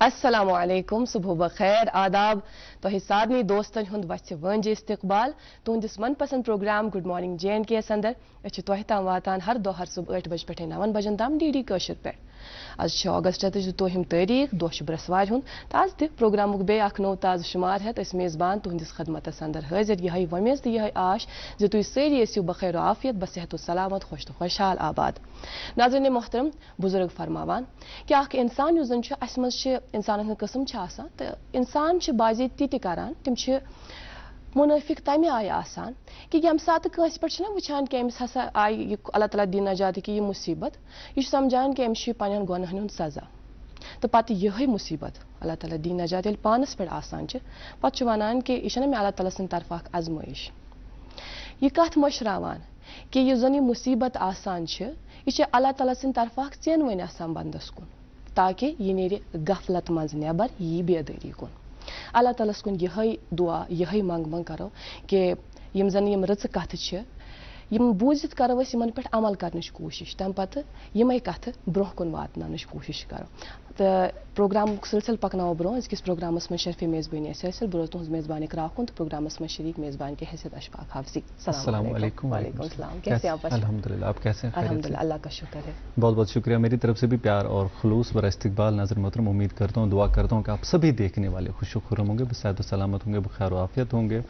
अस्सलामु अलैकुम, सुबह बखैर, आदाब। तो सादनी दोस्तन हुंद वच वंज इस्तकबाल तुहंदिस मनपसंद प्रोग्राम गुड मॉर्निंग JNK अंदर तह ताम वातान हर दो हर सुबह 8 बज पे 9 बजन ताम DD कशर पे। आज अगस्त तोहिम तारीख दोह ब्रसवार हुंद तो आज तह प्रोग्राम बे नो ताज़ शुमार है मेज़बान तुहंदिस खदमतस अंदर हाजिर यह वमेज तो यह आश जो तुम सारी ऐसो बखैर आफियत बसेहत सलामत खुश तो खुशहाल आबाद। नाज़रीन मोहतरम बुजुर्ग फरमावान कि इंसान युस जन इंसान कस्म तो इंसान बाज़ेती करान तम मुनाफिक तमें आय आसान कि यम सात कंस पे वुचान कि अमिस हसा आय अल्लाह ताला दी नजात कि यह मुसीबत यह समझान कि अमिस पन गुनाहन हुंद सजा तो पत यही मुसीबत अल्लाह ताला दी नजात ये पानस पे आसान पे वनान कि यह मे अल्लाह ताला सद तरफ आजमाइश यह कत मशरावान कि यह जन यह मुसीबत आसान यह अल्लाह ताला सद तरफ चेन वन आसान बंदस कुन ताकि यह नेर गफलत मज नबर यी बेदारी कुन। अल्लाह तालस कुन यही दुआ यही मंग मंग करो कि यम जन यम रच कथ यम बूजित करो यमन पे अमल करने कोशिश तम पत यमे कथ ब्रोह कुन वातन कोशिश करो। तो प्रोग्राम सिलसिल पकनो ब्रो अजकिस प्रोग्रामस में शरफी मेज़बानी सिलसिल बरोज तुहज मेज़बान राखुन तो प्रोग्रामस में शरीक मेज़बान के हैसियत अशफाक हाफिज़ी। अस्सलाम वालेकुम। वालेकुम सलाम। कैसे आप? अल्हम्दुलिल्लाह, आप कैसे हैं? अल्हम्दुलिल्लाह, अल्लाह का शुक्र है। बहुत बहुत शुक्रिया, मेरी तरफ से भी प्यार और खुलूस बर इस्तकबाल। नाज़रीन मोहतरम, उम्मीद करता हूँ, दुआ करता हूँ कि आप सभी देखने वाले खुश खुर्रम होंगे, बसेहत सलामत होंगे, बखैर आफियत होंगे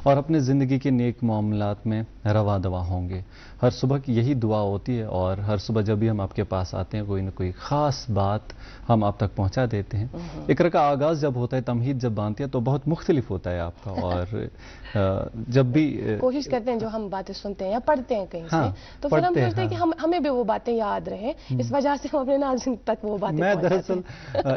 और अपने ज़िंदगी के नेक मामलात में रवा दवा होंगे। हर सुबह की यही दुआ होती है और हर सुबह जब भी हम आपके पास आते हैं कोई ना कोई ख़ास बात हम आप तक पहुंचा देते हैं। इक़रा का आगाज़ जब होता है, तमहीद जब बांधती है तो बहुत मुख्तलिफ होता है आपका और जब भी कोशिश करते हैं जो हम बातें सुनते हैं या पढ़ते हैं कहीं से तो फिर हम सोचते हैं कि हमें भी वो बातें याद रहे, इस वजह से हम अपने नाज़रीन तक वो बातें मैं दरअसल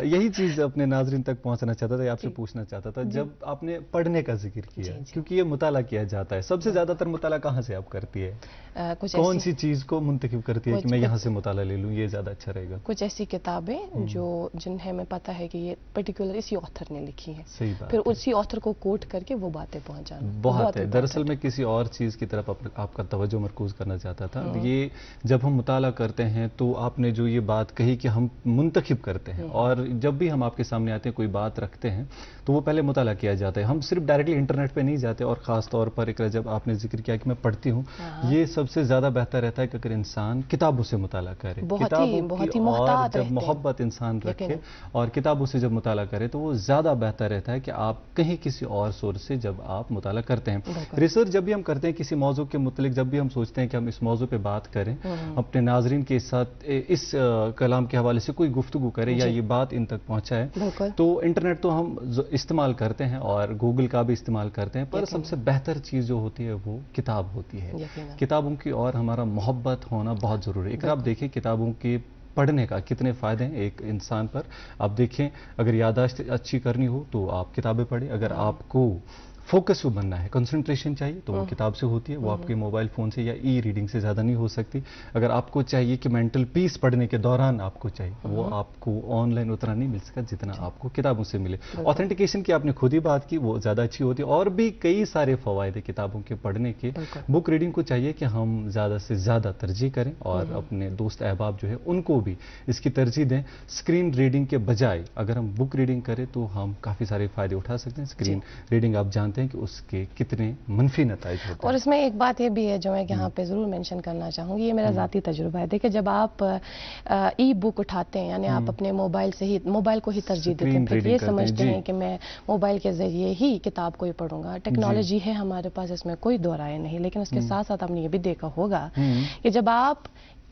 यही चीज़ अपने नाज़रीन तक पहुंचना चाहता था, आपसे पूछना चाहता था जब आपने पढ़ने का जिक्र किया, क्योंकि ये मुताला किया जाता है, सबसे ज़्यादातर मुताला कहाँ से आप करती है? कौन सी चीज़ को मुंतखब करती है कि मैं यहाँ से मुताला ले लूँ, ये ज़्यादा अच्छा रहेगा? कुछ ऐसी किताबें जो जिन्हें हमें पता है कि ये पर्टिकुलर इसी ऑथर ने लिखी है, सही बात, फिर उसी ऑथर को कोट करके वो बातें पहुंचाना बहुत है। दरअसल मैं किसी और चीज़ की तरफ आपका तवज्जो मरकूज करना चाहता था। ये जब हम मुताला करते हैं तो आपने जो ये बात कही कि हम मुंतखब करते हैं और जब भी हम आपके सामने आते हैं कोई बात रखते हैं तो वो पहले मुताला किया जाता है, हम सिर्फ डायरेक्टली इंटरनेट पे नहीं जाते। और ख़ास तौर पर एक जब आपने जिक्र किया कि मैं पढ़ती हूँ, ये सबसे ज़्यादा बेहतर रहता है कि अगर इंसान किताबों से मुताला करे, किताबों की और जब मोहब्बत इंसान रखे और किताबों से जब मुताला करे तो वो ज़्यादा बेहतर रहता है कि आप कहीं किसी और सोर्स से जब आप मुताला करते हैं। रिसर्च जब भी हम करते हैं किसी मौजू के मुतलिक, जब भी हम सोचते हैं कि हम इस मौजू पे बात करें, अपने नाजरीन के साथ इस कलाम के हवाले से कोई गुफ्तगू करें या ये बात इन तक पहुंचाए, तो इंटरनेट तो हम इस्तेमाल करते हैं और गूगल का भी इस्तेमाल करते हैं, पर सबसे बेहतर चीज़ जो होती है वो किताब होती है। किताबों की और हमारा मोहब्बत होना बहुत ज़रूरी है। एक आप देखिए किताबों की पढ़ने का कितने फ़ायदे हैं एक इंसान पर। आप देखें, अगर याददाश्त अच्छी करनी हो तो आप किताबें पढ़ें, अगर आपको फोकस बनना है, कंसंट्रेशन चाहिए तो वो किताब से होती है, वो आपके मोबाइल फ़ोन से या रीडिंग से ज़्यादा नहीं हो सकती। अगर आपको चाहिए कि मेंटल पीस पढ़ने के दौरान आपको चाहिए, वो आपको ऑनलाइन उतना नहीं मिल सकता जितना आपको किताबों से मिले। ऑथेंटिकेशन की आपने खुद ही बात की, वो ज़्यादा अच्छी होती है और भी कई सारे फ़वायदे किताबों के पढ़ने के। बुक रीडिंग को चाहिए कि हम ज़्यादा से ज़्यादा तरजीह करें और अपने दोस्त अहबाब जो है उनको भी इसकी तरजीह दें। स्क्रीन रीडिंग के बजाय अगर हम बुक रीडिंग करें तो हम काफ़ी सारे फ़ायदे उठा सकते हैं। स्क्रीन रीडिंग आप जानते हैं कि उसके कितने मनफी नताइज होते हैं। और इसमें एक बात ये भी है जो मैं यहाँ पे ज़रूर मेंशन करना चाहूँगी, ये मेरा ज़ाती तजुर्बा है। देखिए, जब आप ई बुक उठाते हैं यानी आप अपने मोबाइल को ही तरजीह देते हैं, फिर ये समझते हैं कि मैं मोबाइल के ज़रिए ही किताब को ही पढ़ूंगा। टेक्नोलॉजी है हमारे पास, इसमें कोई दो राय नहीं, लेकिन उसके साथ साथ आपने ये भी देखा होगा कि जब आप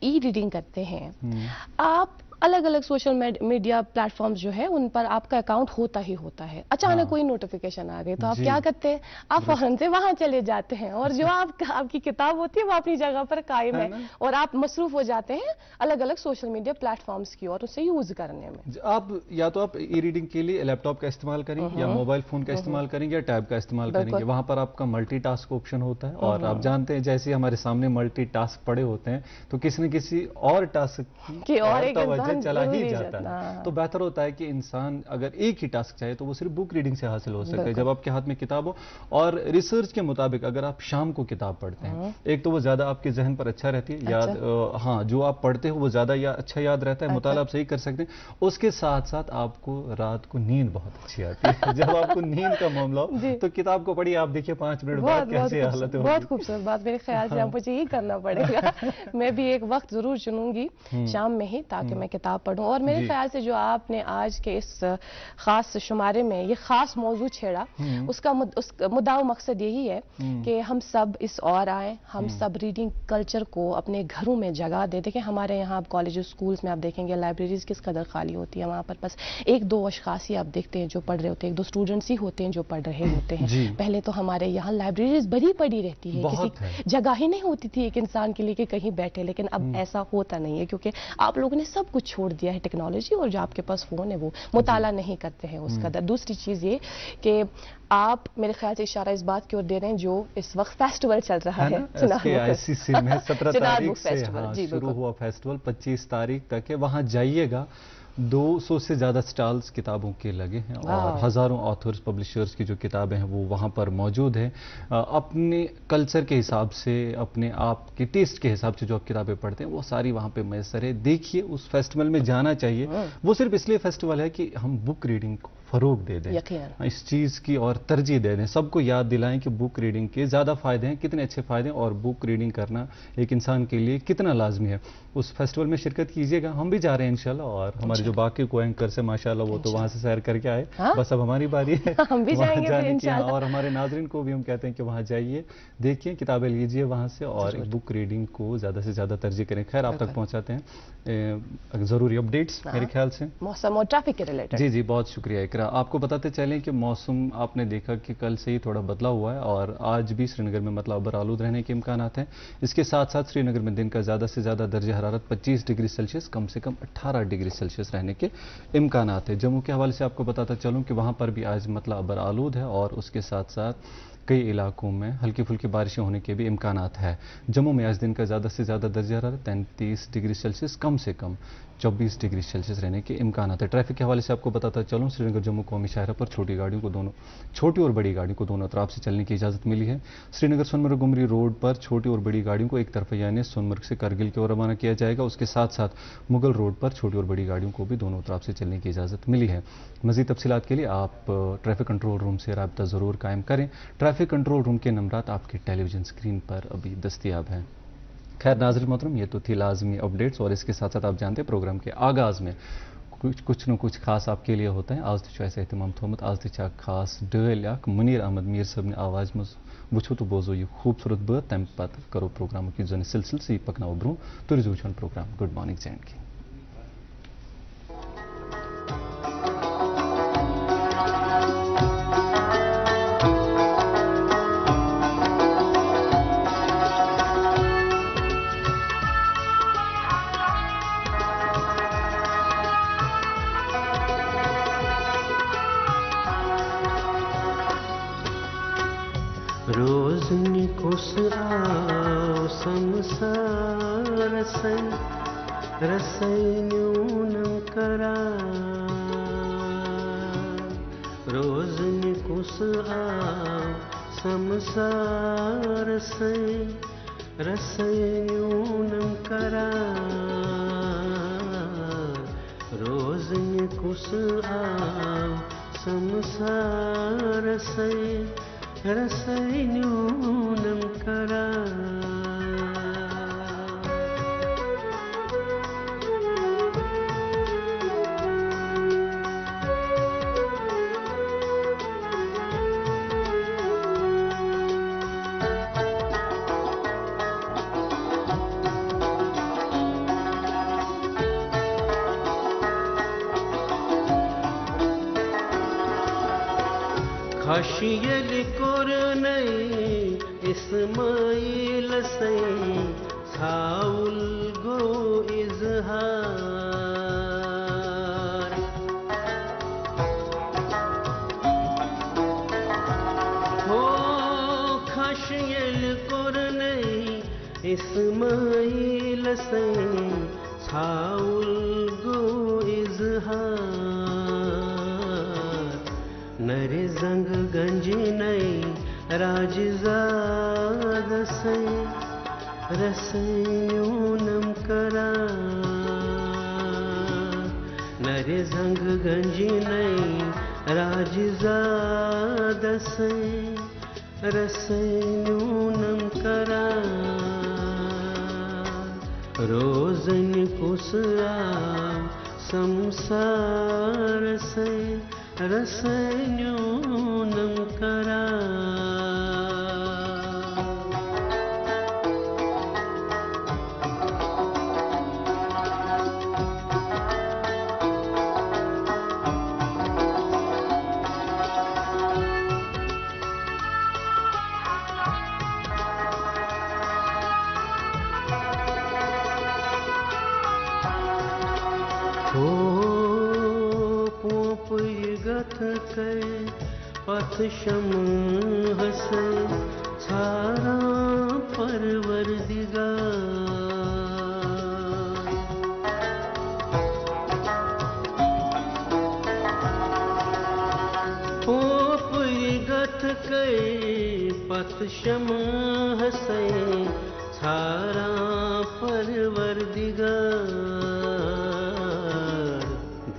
ई रीडिंग करते हैं, आप अलग अलग सोशल मीडिया प्लेटफॉर्म्स जो है उन पर आपका अकाउंट होता ही होता है। अचानक कोई नोटिफिकेशन आ गई तो आप क्या करते हैं, आप फौरन से वहां चले जाते हैं और जो आपकी किताब होती है वो अपनी जगह पर कायम है और आप मसरूफ हो जाते हैं अलग अलग सोशल मीडिया प्लेटफॉर्म्स की और उसे यूज करने में। आप या तो आप ई रीडिंग के लिए लैपटॉप का इस्तेमाल करेंगे या मोबाइल फोन का इस्तेमाल करेंगे या टैब का इस्तेमाल करेंगे, वहां पर आपका मल्टीटास्क ऑप्शन होता है और आप जानते हैं जैसे हमारे सामने मल्टीटास्क पड़े होते हैं तो किसी न किसी और टास्क की और से चला ही जरूरी जाता है। तो बेहतर होता है कि इंसान अगर एक ही टास्क चाहे तो वो सिर्फ बुक रीडिंग से हासिल हो सकता है, जब आपके हाथ में किताब हो। और रिसर्च के मुताबिक अगर आप शाम को किताब पढ़ते हैं, एक तो वो ज्यादा आपके जहन पर अच्छा रहती है, याद हाँ जो आप पढ़ते हो वो ज्यादा अच्छा याद रहता है, मुताला आप सही कर सकते हैं। उसके साथ साथ आपको रात को नींद बहुत अच्छी आती है। जब आपको नींद का मामला हो तो किताब को पढ़िए, आप देखिए 5 मिनट बाद कैसी हालत है। बहुत खूबसूरत बात, मेरे ख्याल से मुझे यही करना पड़ेगा। मैं भी एक वक्त जरूर चुनूंगी शाम में ही, ताकि मैं किताब पढूं। और मेरे ख्याल से जो आपने आज के इस खास शुमारे में ये खास मौजू छेड़ा, उसका मुद्दा मकसद यही है कि हम सब इस और आए, हम सब रीडिंग कल्चर को अपने घरों में जगह दे। देखें हमारे यहाँ कॉलेज स्कूल्स में आप देखेंगे लाइब्रेरीज किस कदर खाली होती है, वहाँ पर बस एक दो अशखास ही आप देखते हैं जो पढ़ रहे होते हैं, एक दो स्टूडेंट्स ही होते हैं जो पढ़ रहे होते हैं। पहले तो हमारे यहाँ लाइब्रेरीज बड़ी पड़ी रहती है, किसी जगह ही नहीं होती थी एक इंसान के लिए कि कहीं बैठे। लेकिन अब ऐसा होता नहीं है, क्योंकि आप लोगों ने सब कुछ छोड़ दिया है टेक्नोलॉजी, और जो आपके पास फोन है वो मुताला नहीं करते हैं उस कदर। दूसरी चीज ये कि आप मेरे ख्याल से इशारा इस बात की ओर दे रहे हैं जो इस वक्त फेस्टिवल चल रहा है ICC में 17 तारीख से शुरू हुआ फेस्टिवल, 25 तारीख तक है। वहां जाइएगा, 200 से ज्यादा स्टॉल्स किताबों के लगे हैं और हजारों ऑथर्स पब्लिशर्स की जो किताबें हैं वो वहां पर मौजूद है। अपने कल्चर के हिसाब से, अपने आप के टेस्ट के हिसाब से जो आप किताबें पढ़ते हैं वो सारी वहां पे मैसर है। देखिए, उस फेस्टिवल में जाना चाहिए। वो सिर्फ इसलिए फेस्टिवल है कि हम बुक रीडिंग को फरोग दे दें, इस चीज की और तरजीह दे दें, सबको याद दिलाएं कि बुक रीडिंग के ज्यादा फायदे हैं, कितने अच्छे फायदे हैं, और बुक रीडिंग करना एक इंसान के लिए कितना लाजमी है। उस फेस्टिवल में शिरकत कीजिएगा। हम भी जा रहे हैं इंशाल्लाह, और हमारे जो बाकी को एंकर से माशाल्लाह वो तो वहां से सैर करके आए। बस अब हमारी बारी है हम भी जाएंगे इंशाल्लाह। और हमारे नाजरीन को भी हम कहते हैं कि वहां जाइए, देखिए, किताबें लीजिए वहां से, और बुक रीडिंग को ज्यादा से ज्यादा तरजीह करें। खैर, आप तक पहुंचाते हैं जरूरी अपडेट्स मेरे ख्याल से मौसम और ट्रैफिक के रिलेटेड। जी, बहुत शुक्रिया इकरा। आपको बताते चलें कि मौसम आपने देखा कि कल से ही थोड़ा बदला हुआ है, और आज भी श्रीनगर में मतलब अबर आलूद रहने के इम्कानात हैं। इसके साथ साथ श्रीनगर में दिन का ज्यादा से ज्यादा दर्जा हरारत 25 डिग्री सेल्सियस, कम से कम 18 डिग्री सेल्सियस रहने के इम्कानात है। जम्मू के हवाले से आपको बताता चलूं कि वहां पर भी आज मतलब अबर आलूद है, और उसके साथ साथ कई इलाकों में हल्की फुल्की बारिशें होने के भी इम्कानात है। जम्मू में आज दिन का ज़्यादा से ज़्यादा दर्जा हरारत 33 डिग्री सेल्सियस, कम से कम 24 डिग्री सेल्सियस रहने के इम्कानात है। ट्रैफिक के हवाले से आपको बताता चलूँ, श्रीनगर जम्मू कौमी शाहरा पर छोटी और बड़ी गाड़ियों को दोनों तरफ से चलने की इजाज़त मिली है। श्रीनगर सोनमर्ग गुमरी रोड पर छोटी और बड़ी गाड़ियों को एक तरफ यानी सोनमर्ग से करगिल की ओर रवाना किया जाएगा। उसके साथ साथ मुगल रोड पर छोटी और बड़ी गाड़ियों को भी दोनों तरफ से चलने की इजाज़त मिली है। मज़ीद तफसीलात के लिए आप ट्रैफिक कंट्रोल रूम से राब्ता ज़रूर कायम करें। ट्रैफिक कंट्रोल रूम के नंबरात आपके टेलीविजन स्क्रीन पर अभी दस्तयाब हैं। खैर नाज़रीन मोहतरम, ये तो थी लाजमी अपडेट्स, और इसके साथ साथ आप जानते हैं प्रोग्राम के आगाज़ में कुछ न कुछ खास आपके लिए होता है। आज तो एहतमाम थोमत, आज तो खास डल मुनीर अहमद मीर सब ने आवाज़ में वो तो बोजो ये खूबसूरत बात, तम पत करो प्रोग्राम की जो सिलसिल से पकना ब्रो तो रिजूशन प्रोग्राम गुड मॉर्निंग जैन की। रोजनी कुस आओ संसार रसैन्यूनं करा रोजनी कुस आओ संसार रसैन्यूनं करा रोजनी कुस आओ संसार रसैन्यूनं करा। खाशियल कोरनई इस्माइल से साउल गो इजहार हो खाशियल कोरनई इस्माइल से छाउल गो इजहार नरे जंग गंजी नई राजजाद से रसयूनम करा नरे जंग गंजी नई राजजाद से रसयूनम करा रोजन कुसरा संसार से रसयूनम करा पथ शम हसे छारा परवरदिगार पोप गथ के पथ शम हसे छारा परवरदिगार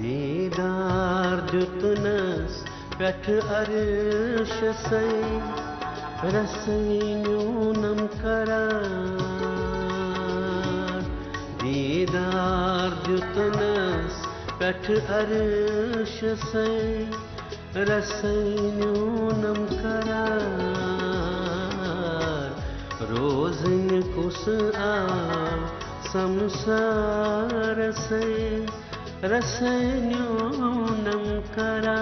दीदार जुतनस पठ अर्श से रसयूनम करा दीदार जुतनस पठ अर्श से रसयूनम करा रोजन कुस आ संसार से रसयूनम करा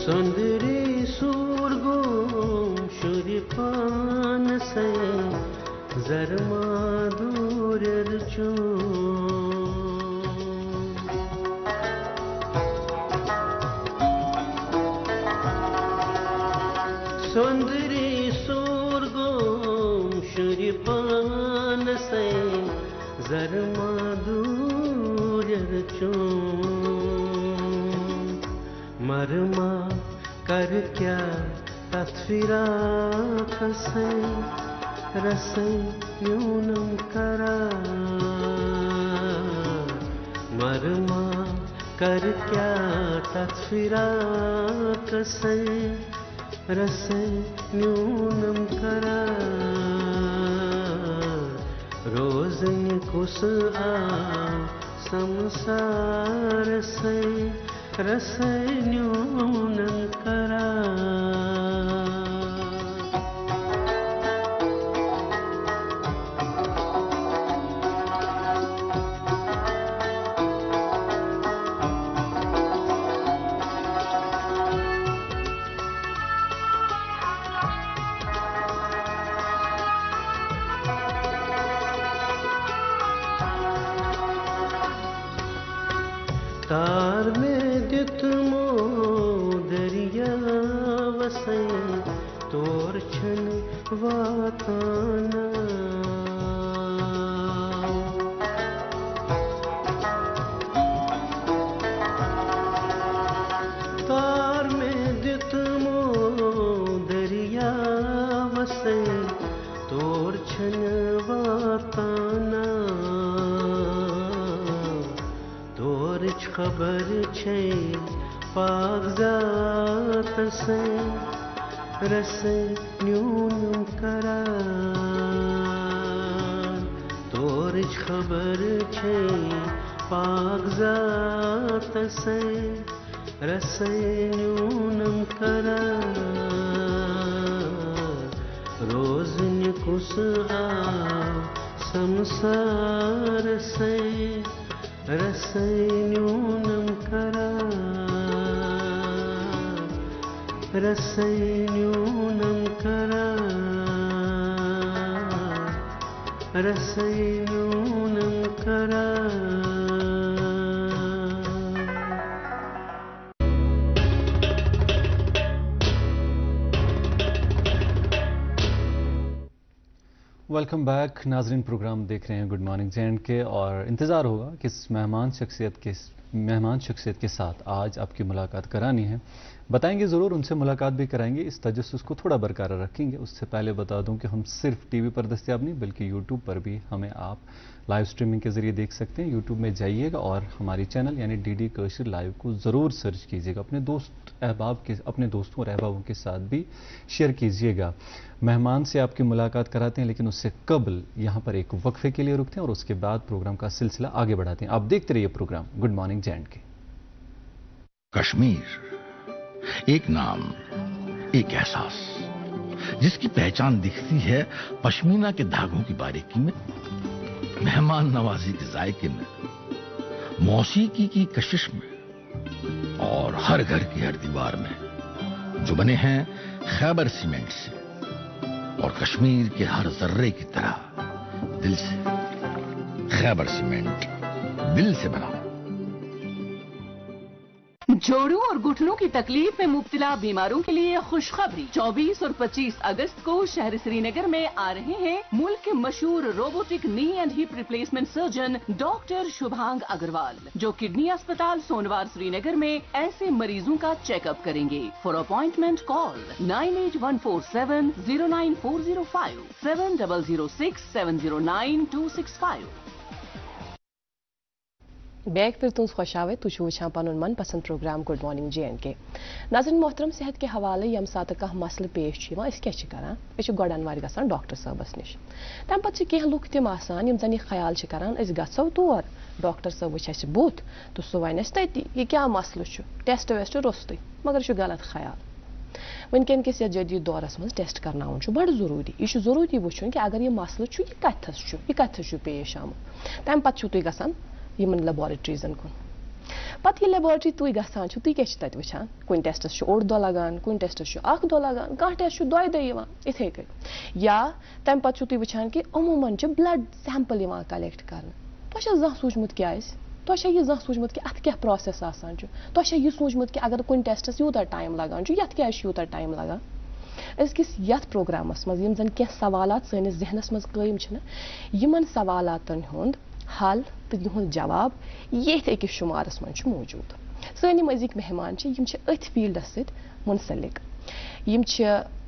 सुंदरी सूरगुम शुरिपान से जरमा दूर चो सुंदरी सूरगुम शुरिपान से जरमा दूर चो मरमा कर क्या तस्वीरात से रसयूनम करा मरमा कर क्या तस्वीरात से रसयूनम करा रोजन कुस आ संसार से रसयूनम करा तार में दित मो दरिया वसे तोर छन वाताना तार में दित मो दरिया वसे तोर छन वाताना खबर छे पागजात से रसयूनम करा तोर खबर छे पागजात से रसयूनम करा रोजन कुस आ संसार से रसयूनम करा रसैन्यूनं करा रसैन्यूनं करा वेलकम बैक नाजरीन, प्रोग्राम देख रहे हैं गुड मॉर्निंग जे के और इंतज़ार होगा कि इस मेहमान शख्सियत के साथ आज आपकी मुलाकात करानी है। बताएंगे ज़रूर, उनसे मुलाकात भी कराएंगे, इस तजस्सुस को थोड़ा बरकरार रखेंगे। उससे पहले बता दूं कि हम सिर्फ टीवी पर दस्तयाब नहीं बल्कि यूट्यूब पर भी हमें आप लाइव स्ट्रीमिंग के ज़रिए देख सकते हैं। यूट्यूब में जाइएगा और हमारी चैनल यानी डीडी कशिर लाइव को ज़रूर सर्च कीजिएगा। अपने दोस्तों और अहबाबों के साथ भी शेयर कीजिएगा। मेहमान से आपकी मुलाकात कराते हैं, लेकिन उससे कबल यहाँ पर एक वक्फे के लिए रुकते हैं और उसके बाद प्रोग्राम का सिलसिला आगे बढ़ाते हैं। आप देखते रहिए प्रोग्राम गुड मॉर्निंग जे के। कश्मीर, एक नाम, एक एहसास, जिसकी पहचान दिखती है पश्मीना के धागों की बारीकी में, मेहमान नवाजी के जायके में, मौसीकी की कशिश में और हर घर की हर दीवार में, जो बने हैं खैबर सीमेंट से और कश्मीर के हर जर्रे की तरह दिल से। खैबर सीमेंट, दिल से बना। जोड़ों और घुटनों की तकलीफ में मुब्तला बीमारों के लिए खुशखबरी। 24 और 25 अगस्त को शहर श्रीनगर में आ रहे हैं मुल्क के मशहूर robotic knee and hip replacement surgeon doctor Shubhang Agarwal, जो किडनी अस्पताल सोनवार श्रीनगर में ऐसे मरीजों का चेकअप करेंगे। For appointment call 9814709405 7006709265। बैग फिर तुम खुशावे तुझ वुचान पन मन पसंद प्रोग्राम गुड मॉर्निंग जे के। नाज़रीन मोहतरम, सेहत के हवाले यम सात कह मसले पेश करान गोडनवार गसान डॉक्टर साहबस निश। तम पे कह लुक तम आसान यम जन यह ख्याल करान गो तौर डॉक्टर साहब वुच बुत तो सह वन तती यह क्या मसल टेस्ट वेस्ट रुस्त, मगर गलत ख्याल। वनकन किस जदीद दौरस मज टेस्ट करनाउन बड़ जरूरी। यह जरूरी वुचन कि अगर यह मसल यह कथस पेश आमुत। तम पे तुम गसान यमन लेबोरेटरीजन कुन पत यह लेबोरेटरी तुई गसान तुई क्या तत वुचान कुन टेस्टस ओड़ दो लगान, कुन टेस्टस अख दो लगान, कह टेस्ट दोय दो इथे कन। या तम पे तुई वुचान कि अमूमन ब्लड सैंपल कलेक्ट कर। तुम जह सूझमुत क्या तुम यह जह सूझमुत कि अत क्या प्रोसेस आसान तुम यह सूझमुत कि अगर कुन टेस्टस यूत टाइम लगान यत क्या यूत टाइम लगान। अजकिस यथ प्रोग्रामस मज यम जन क्या सवालात सनिस जहनस मज कायम यमन सवालातन हुंद हल तो यह जवाब ये अकिस शुमारस मज मौजूद। सन अजिक मेहमान अथ फील्डस सत मुंसलिक।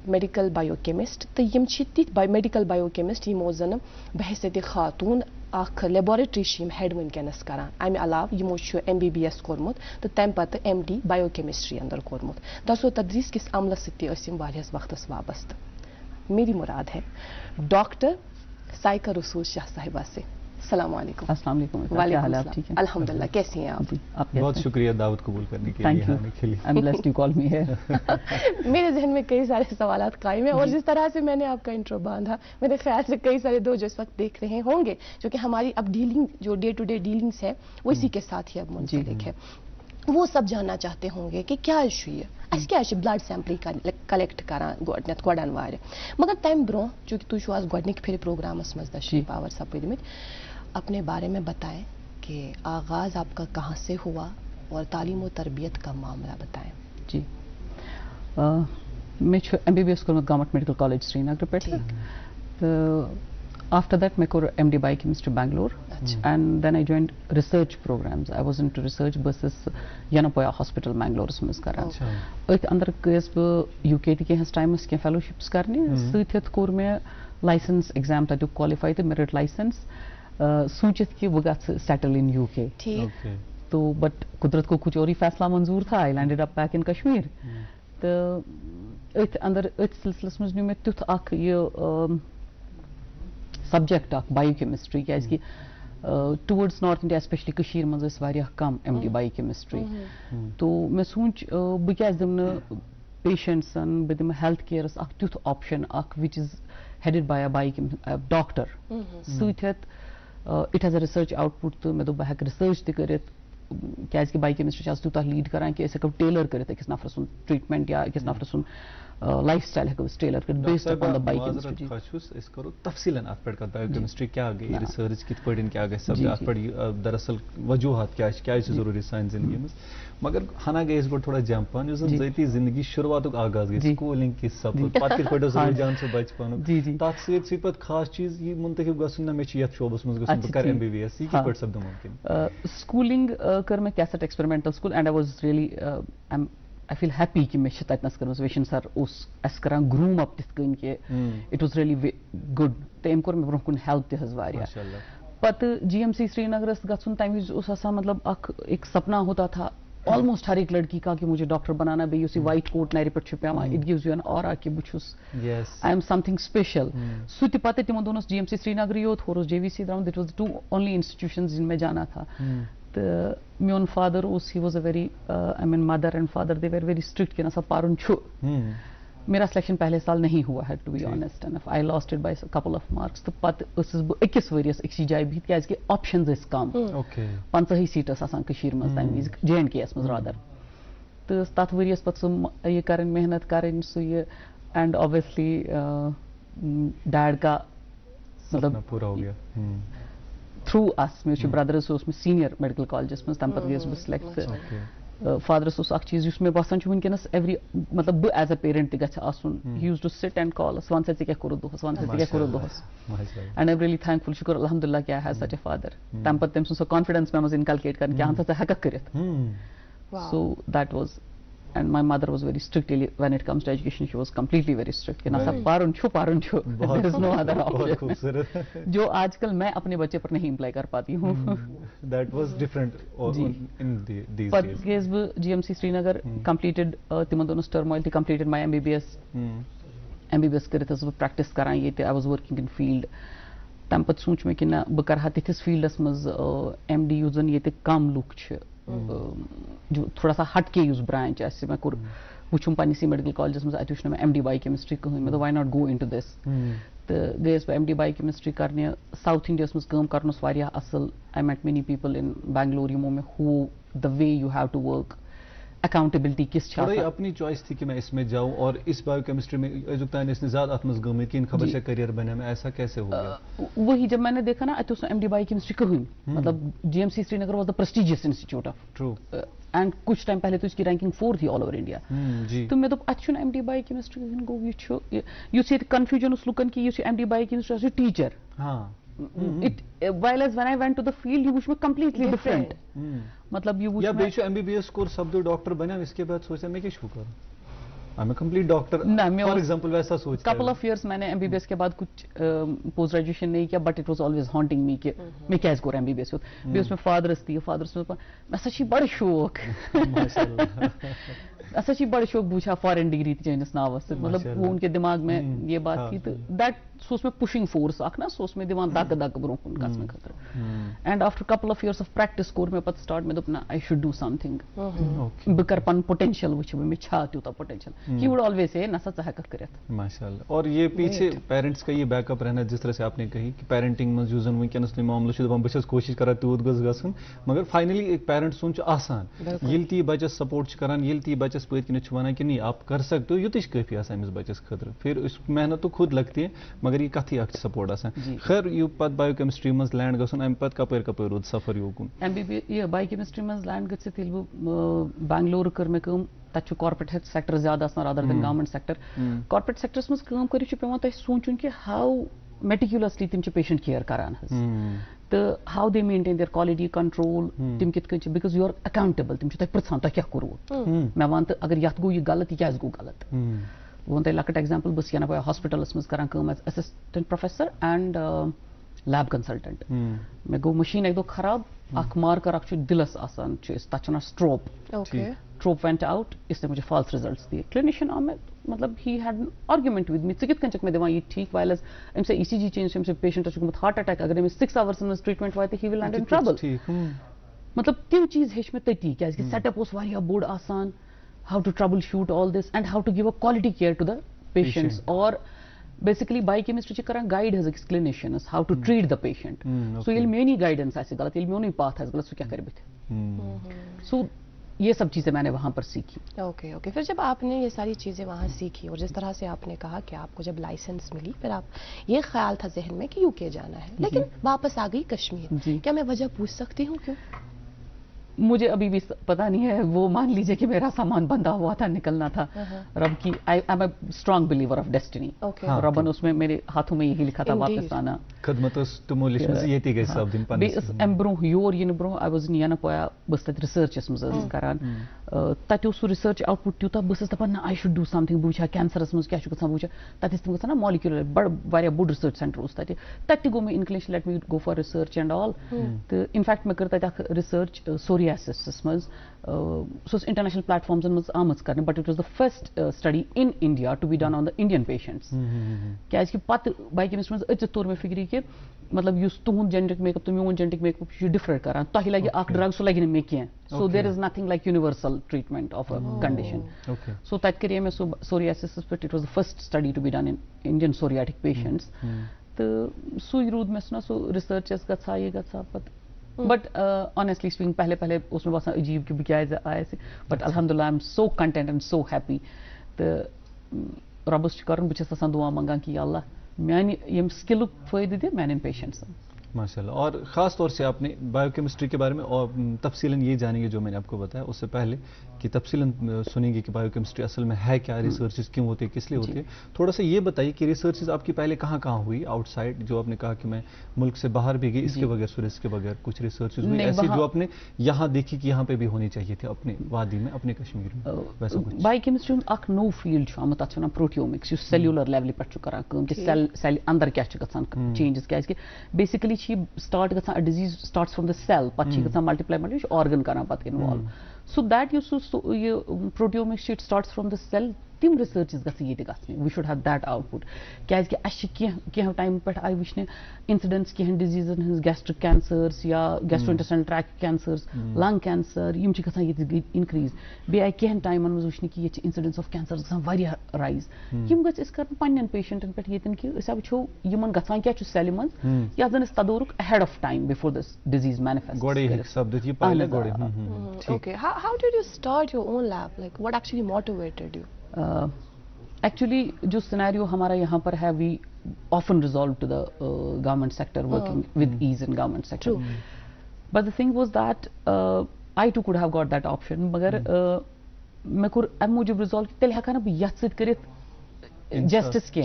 मेडिकल बायोकेमिस्ट तो तिथ मेडिकल बायोकेमिस्ट यमो जन बहैसियत खातून अख लेबोरेटरी हेड वनकस करान। अमे अलाव यमो MBBS कोर्मुत तो तम पत MD बायोकेमिस्ट्री अंदर कोर्मुत। दरसो तदरीस किस अमलस सत वारियस वक्तस वाबस्त। मेरी मुराद है डॉक्टर साइका रसूल शाह साहिबा से। अस्सलाम वालेकुम। अस्सलाम वालेकुम। ठीक है, अल्हम्दुलिल्लाह। कैसी हैं आप? बहुत शुक्रिया दावत कबूल करने के लिए, आने के लिए। I'm blessed you call me here। मेरे जहन में कई सारे सवालात कायम हैं और जिस तरह से मैंने आपका इंट्रो बांधा, मेरे ख्याल से कई सारे दोस्त जो इस वक्त देख रहे होंगे, जो कि हमारी अब डीलिंग जो डे टू डे डीलिंग्स है वो इसी के साथ ही अब मुंसलिक है। वो सब जानना चाहते होंगे कि क्या इशू है, क्या ब्लड सैंपल कलेक्ट करान गोडन वार। मगर तम ब्रो चूंकि तुम आज गोडनिक फिर प्रोग्रामस मज तशरीफ आवर सपदमित, अपने बारे में बताएं कि आगाज आपका कहाँ से हुआ और तालीम और तरबियत का मामला बताएं। जी, मैं MBBS कोर्मुत गवर्नमेंट मेडिकल कॉलेज श्रीनगर पे। After that, I did MD Biochemistry Bangalore, and then I joined research programs. I was into research buses Yanapoya Hospital, Bangalore. एक अंदर गयस बह UKT के टाइम क्या फेलोशिप्स करने सत कोर मे लाइसेंस एग्जाम तक क्वालिफाई तो मेरिट लाइसेंस सोचित कि वह गि सेटल इन UK। तो बट कुदरत को कुछ और ही फैसला मंजूर था। I landed up back in Kashmir. तो अथ अंदर अथ सिलसिलस मज न्यू मे तुथ अख यह सब्जेक्ट बायोकेमिस्ट्री क्या towards north India specially Kashir मज कम MD बायोकेमिस्ट्री। तो मे सोच बह क्या दिम पेशेंट्सन बह दिम हेल्थ केयरस तुथ option which is headed by a doctor सत it has a research output. तो मे दोप बह रिसर्च तक क्या बायोकेमिस्ट्री तूत लीड करान कि टेलर कर अकिस नफर सुन ट्रीटमेंट या अकिस नफर सुन लाइफ स्टाइल हेको टेलर कर बेस्ड अपॉन द बायोकेमिस्ट्री करो तफसीलन अत पे बायोकेमिस्ट्री क्या गई रिसर्च कित पड़न क्या गई सब अत पे दरअसल वजूहत क्या जरूरी सान जिंदगी में मगर हना गई बड़ थोड़ा जंपान जती जिंदगी शुरुआत आगाज गई स्कूलिंग कि सब पत कित पे रुझान से बचपन तथ सत पत खास चीज ये मुंतखब गसन ना मे यथ शोबस मज गसन बह कर एमबीबीएस ये कित पे सपद मुमकिन स्कूलिंग कर मैं cassette experimental school and I was really I feel happy कि मैं ततनस कर्मस वेशन सर उस अस करान ग्रूम अप तिथ कन कि इट वाज रियली गुड तेम कोर मैं ब्रोह कुन हेल्प ते हज वारिया पत जीएमसी श्रीनगर गसन तम उस आसान मतलब एक सपना होता था ऑलमोस्ट हर एक लड़की का कि मुझे डॉक्टर बनाना बे उसी वाइट कोट नारी पे छुपा it gives you an aura कि बुछुस आई एम समथिंग स्पेशल सुत पते तिमो दोनों जीएमसी श्रीनगर योत होरस जेवीसी द्राउन that was the two only institutions जिनमें जाना था मेन father he was a very I mean mother and father they were very strict कि ना सब पारुन छु मेरा सिलेक्शन पहले साल नहीं हुआ है to be honest and I lost it by couple of marks तो पत अकिस वरियस अक्सी जाय भी क्या ऑप्शंस इस कम 50 सीटस आसान कशीर मज तम JNK मज रादर तो तथ वरियस पत ये करन मेहनत करन सु ये एंड ऑब्वियसली डैड का मतलब पूरा हो गया थ्रू अस मे ब्रदर उसमें सीनियर मेडिकल कॉलेज में तम पे गई सिलेक्ट फादर अख चीज मे बसान वनकस एवरी मतलब बह एज अ पेरेंट तन he used to sit and call वन सा क्या कोर दोहस वन सा क्या कोर दोहस and I am really thankful शुक्र अल्हम्दुलिल्लाह क्या हैज सच अ फादर तम पे तम कॉन्फिडेंस मे इनकलकेट कर क्या हेक कर so that was and my mother was very strict when it comes to education. She was completely very strict कि ना सब पारुन छो there is no other option जो आजकल मैं अपने बच्चे पर नहीं इम्प्लाई कर पाती हूँ that was different in these but days yes GMC Srinagar completed तिमन दोनों turmoil थी completed my MBBS करित हस practice करान ये I was working in field तम पत सोच में कि ना बह कर तिथिस फील्डस मज MD यूजन ये कम लुक जो थोड़ा सा हट के यूज ब्रांच ऐसे मैं कुर वुचुम पन्निसी मेडिकल कॉलेज में अत मे MD बायोकेमिस्ट्री कहीं मैं why not go into this तो गयस बह MD बायोकेमिस्ट्री करने साउथ इंडिया मज काम करनस वारिया असल I met many people in Bangalore यमो में who the way you have to work accountability किस अपनी चॉइस थी कि मैं इसमें जाऊं और इस बायोकेमिस्ट्री में अजुक्तान इसने ज्यादा आत्मज गमे कि इन खबर से करियर बने में ऐसा कैसे हो गया वही जब मैंने देखा ना तो MD बायोकेमिस्ट्री कहीं मतलब GMC Srinagar was the prestigious institute of true and कुछ टाइम पहले तो इसकी रैंकिंग 4 थी ऑल ओवर इंडिया तो मैं तो अच्छु MD बायोकेमिस्ट्री गो यू सी कंफ्यूजन उस लुकन की you see MD biochemistry as a teacher हां it while as when I went to the field you was completely different मतलब you या बेशो MBBS कोर्स सब दो डॉक्टर बने इसके बाद सोचा मैं क्या शुरू करूं I am complete doctor for example वैसा सोचता कपल ऑफ इयर्स मैंने MBBS के बाद कुछ पोस्ट ग्रेजुएशन नहीं किया but it was always haunting me कि मैं क्या कर MBBS भी उसमें फादर्स थी फादर्स में मैं सच्ची बड़ शौक माशाल्लाह सच्ची बड़ शौक पूछा फॉरेन डिग्री थी चैनस नावस मतलब वो उनके दिमाग में ये बात थी तो दैट सो उसमें पुशिंग फोर्स आख ना सो उसमें दिमाग दक दक ब्रोह कुन गसने खतर and after couple of years of practice कोर में पत स्टार्ट में दोपना आई शुड डू समथिंग बकर पन पोटेंशियल वुच में छा त्यूता potential he would always say नसा चाह करत माशाल्लाह और ये पीछे पेरेंट्स का ये बैकअप रहना जिस तरह से आपने कही कि पेरेंटिंग में यूजन वनकनस मामला छ दपन बस कोशिश करा तूत गस गसन मगर फाइनली एक पेरेंट सुन आसान यिल ती बच्चस सपोर्ट करान यिल ती बच्चस पत किन वनान कि नहीं आप कर सकते हो युत काफी आसान अमिस बच्चस खतर फिर उस मेहनत तो खुद लगती है मगर ये कथी अख सपोर्ट आसान खैर यू पत बायोकेमिस्ट्री मज लैंड गसन अम पत कपर कपर रोद सफर योकुन MBBS ये बायोकेमिस्ट्री मज लैंड गसित यिल बैंगलोर कर में कम तक कॉर्पोरेट सेक्टर ज्यादा आसान rather than government sector corporate sectors मज काम करियो पेवान तह सोचुन कि हाउ मेटिकुलसली तिम पेशेंट केयर करान तो how they maintain their quality control तिम कित कन बिकॉज यू आर अकाउंटेबल तिम तह पृछान तह क्या करो मैं वन अगर यथ गो यह गलत क्या गो गलत वो लकट एग्जांपल बस या ना हॉस्पिटल्स मज करान काम as assistant professor and lab consultant मैं गो मशीन एक दो खराब अख मार कर अख दिलस आसान तथ स्ट्रोप वेंट आउट इसने मुझे फॉल्स रिजल्ट्स दिए क्लिनिशियन आ में मतलब he had an argument with me कित कंचक में दिवा ये ठीक वाइल एम से ECG चेंज एम से पेशेंट अच हार्ट अटैक अगर मैं 6 आवर्स में ट्रीटमेंट वाते he will land in trouble मतलब तिम चीज हेच में तती क्या सेटअप उस वारिया बोर्ड आसान how to troubleshoot all this and how to give a quality care to the patients or basically biochemistry ch karan guide has a clinician how to treat the patient so il many guidance aise galat il many path has galat so kya kare bit सो ये सब चीज़ें मैंने वहाँ पर सीखी। Okay okay, फिर जब आपने ये सारी चीज़ें वहाँ सीखी और जिस तरह से आपने कहा कि आपको जब लाइसेंस मिली, फिर आप ये ख्याल था जहन में कि यूके जाना है, लेकिन वापस आ गई कश्मीर, क्या मैं वजह पूछ सकती हूँ क्यों? मुझे अभी भी पता नहीं है, वो मान लीजिए कि मेरा सामान बंधा हुआ था, निकलना था। रब की, I am a strong believer of destiny. रब ने उसमें मेरे हाथों में यही लिखा था वापस आना। खदमतस तुमो लिशमस येती गई सब दिन पानी ब्रोह योर यन ब्रोह आई वाज इन यनपोया बस तत रिसर्चस मज करान तत सु रिसर्च आउटपुट त्यूता बस दपान आई शुड डू समथिंग बुझा कैंसरस मज क्या गसान बुझा तत तम गसान मॉलिक्यूलर बड़ वारिया बोड रिसर्च सेंटर उस तत गो मे inclination let me go for research and all. तो इनफैक्ट मैं कर तत रिसर्च सोरियासिस मज सो इंटरनेशनल प्लेटफॉर्म्स मज आमज करने, but it was the first study in India to be done on the Indian patients. क्या पत बायोकेमिस्ट्री मज अच तौर में फिक्री कि मतलब युस तुहुंद जेनेटिक मेकअप तो मोन जेनेटिक मेकअप यह डिफर करान तह लगे अख ड्रग सो लगे मे कह, so there is nothing like universal treatment of a condition. So तत करे मैं सोरियासिस पे, it was the first study to be done in Indian psoriatic patients. तो सुई रूद में सुना सो रिसर्चस गसा ये गसा पत, बट ऑनेस्टली स्पीकिंग पहले पहले उसमें बस अजीब कि क्या आए से, बट अल्हम्दुलिल्लाह I am so content and so happy. तो रबस कर बहुत दुआ मंगा कि अल्लाह मान यम स्किल फायदे दे मान पेशेंट्स माशाल्लाह। और ख़ास तौर से आपने बायोकेमिस्ट्री के बारे में और तफसीलन ये जानेंगे जो मैंने आपको बताया, उससे पहले कि तफसीलन सुनेंगे कि बायोकेमिस्ट्री असल में है क्या, रिसर्चेस क्यों होते हैं, किस लिए होते हैं। थोड़ा सा ये बताइए कि रिसर्चेस आपकी पहले कहाँ कहाँ हुई आउटसाइड, जो आपने कहा कि मैं मुल्क से बाहर भी गई, इसके बगैर सूरज के बगैर कुछ रिसर्चेस हुई ऐसी जो आपने यहाँ देखी कि यहाँ पे भी होनी चाहिए थी अपने वादी में, अपने कश्मीर में, वैसा कुछ? बायोकेमिस्ट्री अख नो फील्ड आमुत तथ वन प्रोटियोमिक्स सेल्यूलर लेवल पे करान कि सेल अंदर क्या गसान चेंजेस, क्या बेसिकली स्टार्ट गसान disease starts from the cell पे गसान मल्टीप्लाई ऑर्गन करान पे involve. So that proteomics it starts from the cell. Tim researches we should have that output. क्या टाइम पे आई वुचने इंसिडेंट्स की डिजीजन हज गैस्ट्रिक कैंसर्स या gastrointestinal tract cancers, lung cancer यम इनक्रीज। बे आई कह टाइम मज वुचने कि ये इंसिडेंस ऑफ कैंसर गसान राइज। यम गस कर पन्न पेशेंटन पे ये कि वो यमन गसान क्या सेल मज या जन तदोरुक ahead of time before this disease manifests. Okay, how did you start your own lab? Like what actually motivated you? Actually जो सिनेरियो हमारा यहाँ पर है, we often resolve to the government sector, working with ease in government sector. But the thing was that I too could have got that option, मगर मैं कुर अब मुझे resolve तेल है ना यथ सिद्ध करित justice के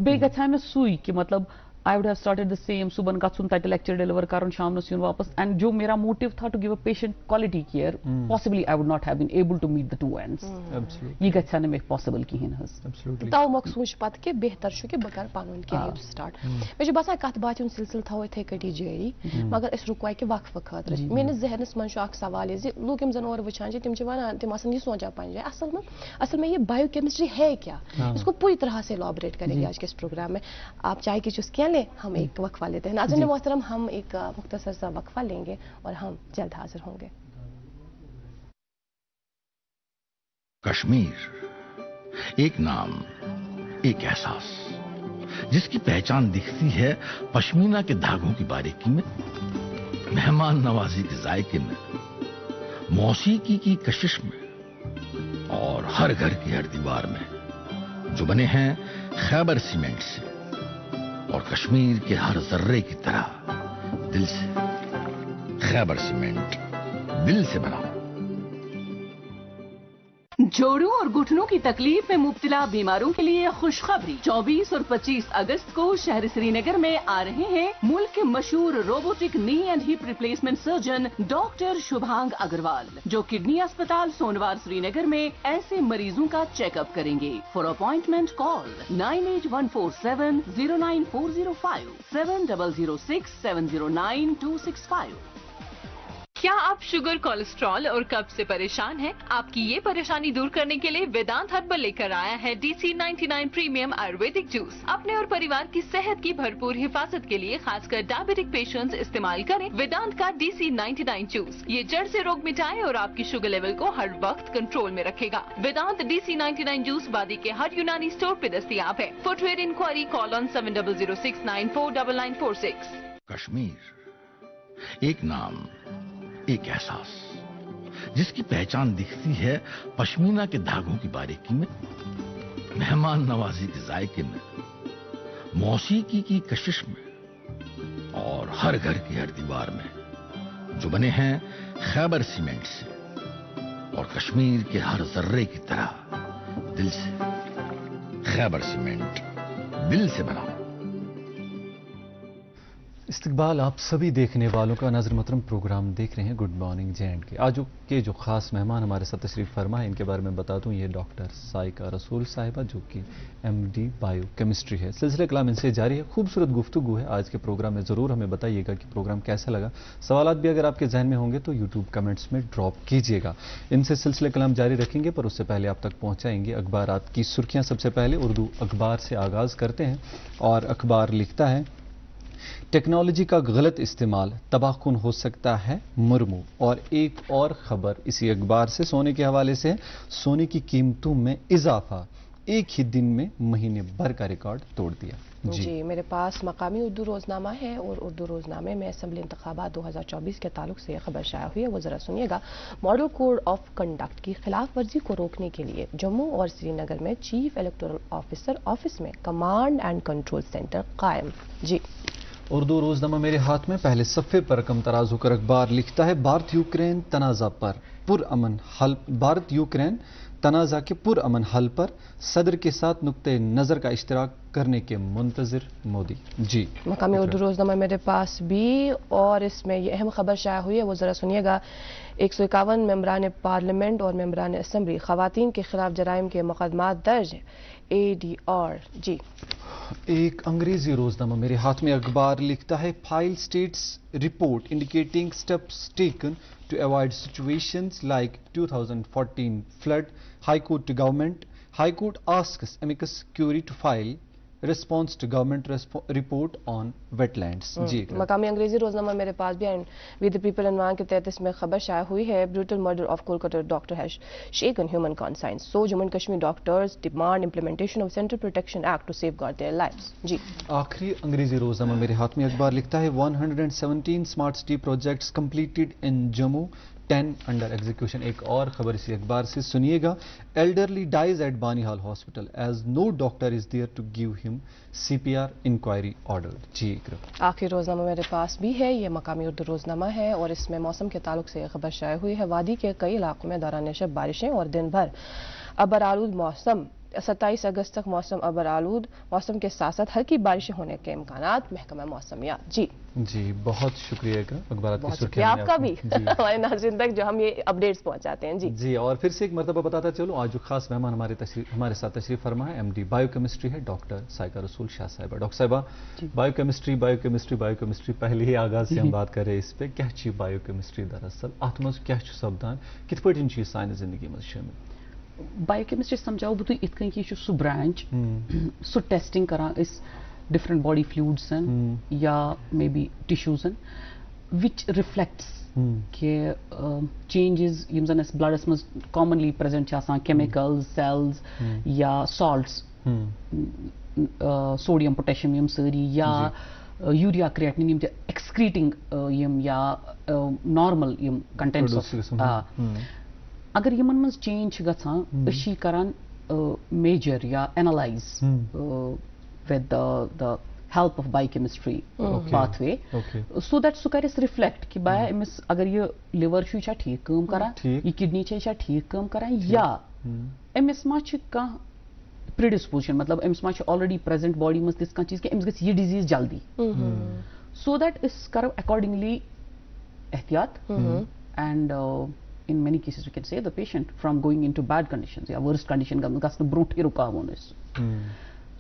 बे गच्छा में सुई कि मतलब I would have started the same सुबन गच्छुन तट lecture deliver करुन शाम न सुन वापस, and जो मेरा motive था to give a patient quality care, possibly I would not have been able to meet the two ends. ये गच्छा ने में possible की हैं हस। ताऊ मकसूद पत के बेहतर शु के बकर पानुन के है स्टार्ट। मैं जो बस कत बात उन सिलसिल था थे कटी जारी, मगर इस रुकवाई के वक्फ खातर मेरे जहनस मन अख सवाल है लोग यम जन और वुचान तिम वन तिम आसन ये सोचा पान असल में ये बायोकेमिस्ट्री है क्या, इसको पूरी तरह से एलॉबरेट करेंगे आज के इस प्रोग्राम में। आप चाहे कि चुस्कियां हम एक वक्फा लेते हैं। नाज़रीन मोहतरम, हम एक मुख्तसर सा वक्फा लेंगे और हम जल्द हाजिर होंगे। कश्मीर एक नाम, एक एहसास, जिसकी पहचान दिखती है पश्मीना के धागों की बारीकी में, मेहमान नवाजी के जायके में, मौसीकी की कशिश में और हर घर की हर दीवार में, जो बने हैं खैबर सीमेंट से और कश्मीर के हर जर्रे की तरह दिल से। खैबर सीमेंट, दिल से बना। जोड़ों और घुटनों की तकलीफ में मुब्तला बीमारों के लिए खुशखबरी। 24 और 25 अगस्त को शहर श्रीनगर में आ रहे हैं मुल्क के मशहूर robotic knee and hip replacement surgeon doctor Shubhang Agarwal, जो किडनी अस्पताल सोनवार श्रीनगर में ऐसे मरीजों का चेकअप करेंगे। For appointment call 9814709405 7006 709265। क्या आप शुगर, कोलेस्ट्रॉल और कब्ज से परेशान हैं? आपकी ये परेशानी दूर करने के लिए वेदांत हर्बल लेकर आया है DC99 प्रीमियम आयुर्वेदिक जूस। अपने और परिवार की सेहत की भरपूर हिफाजत के लिए खासकर डायबिटिक पेशेंट्स इस्तेमाल करें वेदांत का DC99 जूस। ये जड़ से रोग मिटाए और आपकी शुगर लेवल को हर वक्त कंट्रोल में रखेगा। वेदांत DC99 जूस बादी के हर यूनानी स्टोर पे दस्तयाब है। Footwear inquiry call on 7006949946। Kashmir एक नाम, एक एहसास जिसकी पहचान दिखती है पश्मीना के धागों की बारीकी में, मेहमान नवाजी के जायके में, मौसीकी की कशिश में और हर घर की हर दीवार में, जो बने हैं खैबर सीमेंट से और कश्मीर के हर जर्रे की तरह दिल से। खैबर सीमेंट, दिल से बनाओ। इस्तकबाल आप सभी देखने वालों का नजर मोहतरम प्रोग्राम देख रहे हैं गुड मॉर्निंग J&K। आज के जो खास मेहमान हमारे साथ तशरीफ फरमा है, इनके बारे में बता दूं, ये डॉक्टर साइका रसूल साहिबा जो कि MD बायो केमिस्ट्री है। सिलसिला कलाम इनसे जारी है। खूबसूरत गुफ्तगू है आज के प्रोग्राम में। ज़रूर हमें बताइएगा कि प्रोग्राम कैसा लगा। सवालात भी अगर आपके जहन में होंगे तो यूट्यूब कमेंट्स में ड्रॉप कीजिएगा। इनसे सिलसिला कलाम जारी रखेंगे, पर उससे पहले आप तक पहुँचाएंगे अखबारात की सुर्खियाँ। सबसे पहले उर्दू अखबार से आगाज़ करते हैं और अखबार लिखता है, टेक्नोलॉजी का गलत इस्तेमाल तबाहकुन हो सकता है मुर्मू। और एक और खबर इसी अखबार से सोने के हवाले से, सोने की कीमतों में इजाफा, एक ही दिन में महीने भर का रिकॉर्ड तोड़ दिया। जी मेरे पास मकामी उर्दू रोजनामा है और उर्दू रोजनामे में असेंबली इंतखाबात 2024 के ताल्लुक से खबर शाया हुई है, वो जरा सुनिएगा। मॉडल कोड ऑफ कंडक्ट की खिलाफ वर्जी को रोकने के लिए जम्मू और श्रीनगर में चीफ इलेक्टोरल ऑफिसर ऑफिस में कमांड एंड कंट्रोल सेंटर कायम। जी उर्दू रोजनामा मेरे हाथ में पहले सफ़े पर कम तराज होकर अखबार लिखता है, भारत यूक्रेन तनाज़ा पर पुरअमन हल, भारत यूक्रेन तनाज़ा के पुरअमन हल पर सदर के साथ नुक्ते नज़र का इश्तराक करने के मुंतज़िर मोदी। जी मकामी उर्दू रोजनामा मेरे पास भी, और इसमें यह अहम खबर शाया हुई है, वो ज़रा सुनिएगा। 151 मेंबरान पार्लियामेंट और मेंबरान असम्बली खवातीन के खिलाफ जराइम के मुकदमात दर्ज ADR। जी एक अंग्रेजी रोजनामा मेरे हाथ में अखबार लिखता है, file status report indicating steps taken to avoid situations like 2014 flood, high court to government, high court asks amicus curiae to file response to government report on wetlands. जी मकामी अंग्रेजी रोजनामा मेरे पास भी and with the people and के तहत इसमें खबर शाया हुई है, brutal murder of Kolkata doctor has shaken human conscience, so Jammu and Kashmir doctors demand implementation of central protection act to safeguard their lives. जी आखिरी अंग्रेजी रोजनामा मेरे हाथ में अखबार लिखता है, 117 smart city projects completed in Jammu, 10 under execution. एक और खबर इसी अखबार से सुनिएगा, elderly dies at Banihal hospital as no doctor is there to give him CPR, inquiry order. जी आखिरी रोजनामा मेरे पास भी है, ये मकामी उर्दू रोजनामा है और इसमें मौसम के ताल्लुक से खबर शाया हुई है। वादी के कई इलाकों में दौरान शब बारिशें और दिन भर अबर आलूद मौसम। 27 अगस्त तक मौसम अबर आलूद, मौसम के साथ साथ हल्की बारिशें होने के इम्कानात, महकमा मौसमियात। जी बहुत शुक्रिया अखबार की सुर्खियां आपका भी हमारे नाज़रीन तक जो हम ये अपडेट्स पहुंचाते हैं। जी और फिर से एक मरतबा बताता चलो, आज जो खास मेहमान हमारे साथ तशरीफ फरमा है MD बायो केमिस्ट्री है, डॉक्टर साइका रसूल शाह साहिबा। डॉक्टर साहिबा, बायो केमिस्ट्री पहले ही आगाज से हम बात कर रहे हैं इस पे, क्या चीज बायो केमिस्ट्री दरअसल अत मज क्या सपदान, कित पे इन चीज साइन जिंदगी में शामिल? बायोकेमिस्ट्री समझाओ बह तुम इत कन सु ब्रांच सु टेस्टिंग करान इस डिफरेंट बॉडी फ्लूइड्स या मे बी टिश्यूजन विच रिफ्लेक्ट्स के चेंजेस यम जन अस ब्लडस मज कॉमनली प्रेजेंट आसान, केमिकल्स, सेल्स या सॉल्ट्स, सोडियम पोटेशियम यम सारी या यूरिया क्रिएटिनिन यम एक्सक्रीटिंग यम या नॉर्मल यम कंटेंट्स अगर यमन मज चेंज गछान करान मेजर या analyse with the help of biochemistry pathway, so that सु कर रिफ्लेक्ट कि बाया अमिस अगर ये लिवर छा ठीक काम करान, ये किडनी छा ठीक काम करान, या अमिस मा प्रिडिस्पोजिशन, मतलब अमिस मा ऑलरेडी प्रेजेंट बॉडी मज तिस चीज कि अमिस गछ ये डिजीज जल्दी, सो दैट इस करो अकॉर्डिंगली एहतियात and in many cases we can save the patient from going into bad conditions या worst condition गस ब्रोट रुका वोनस।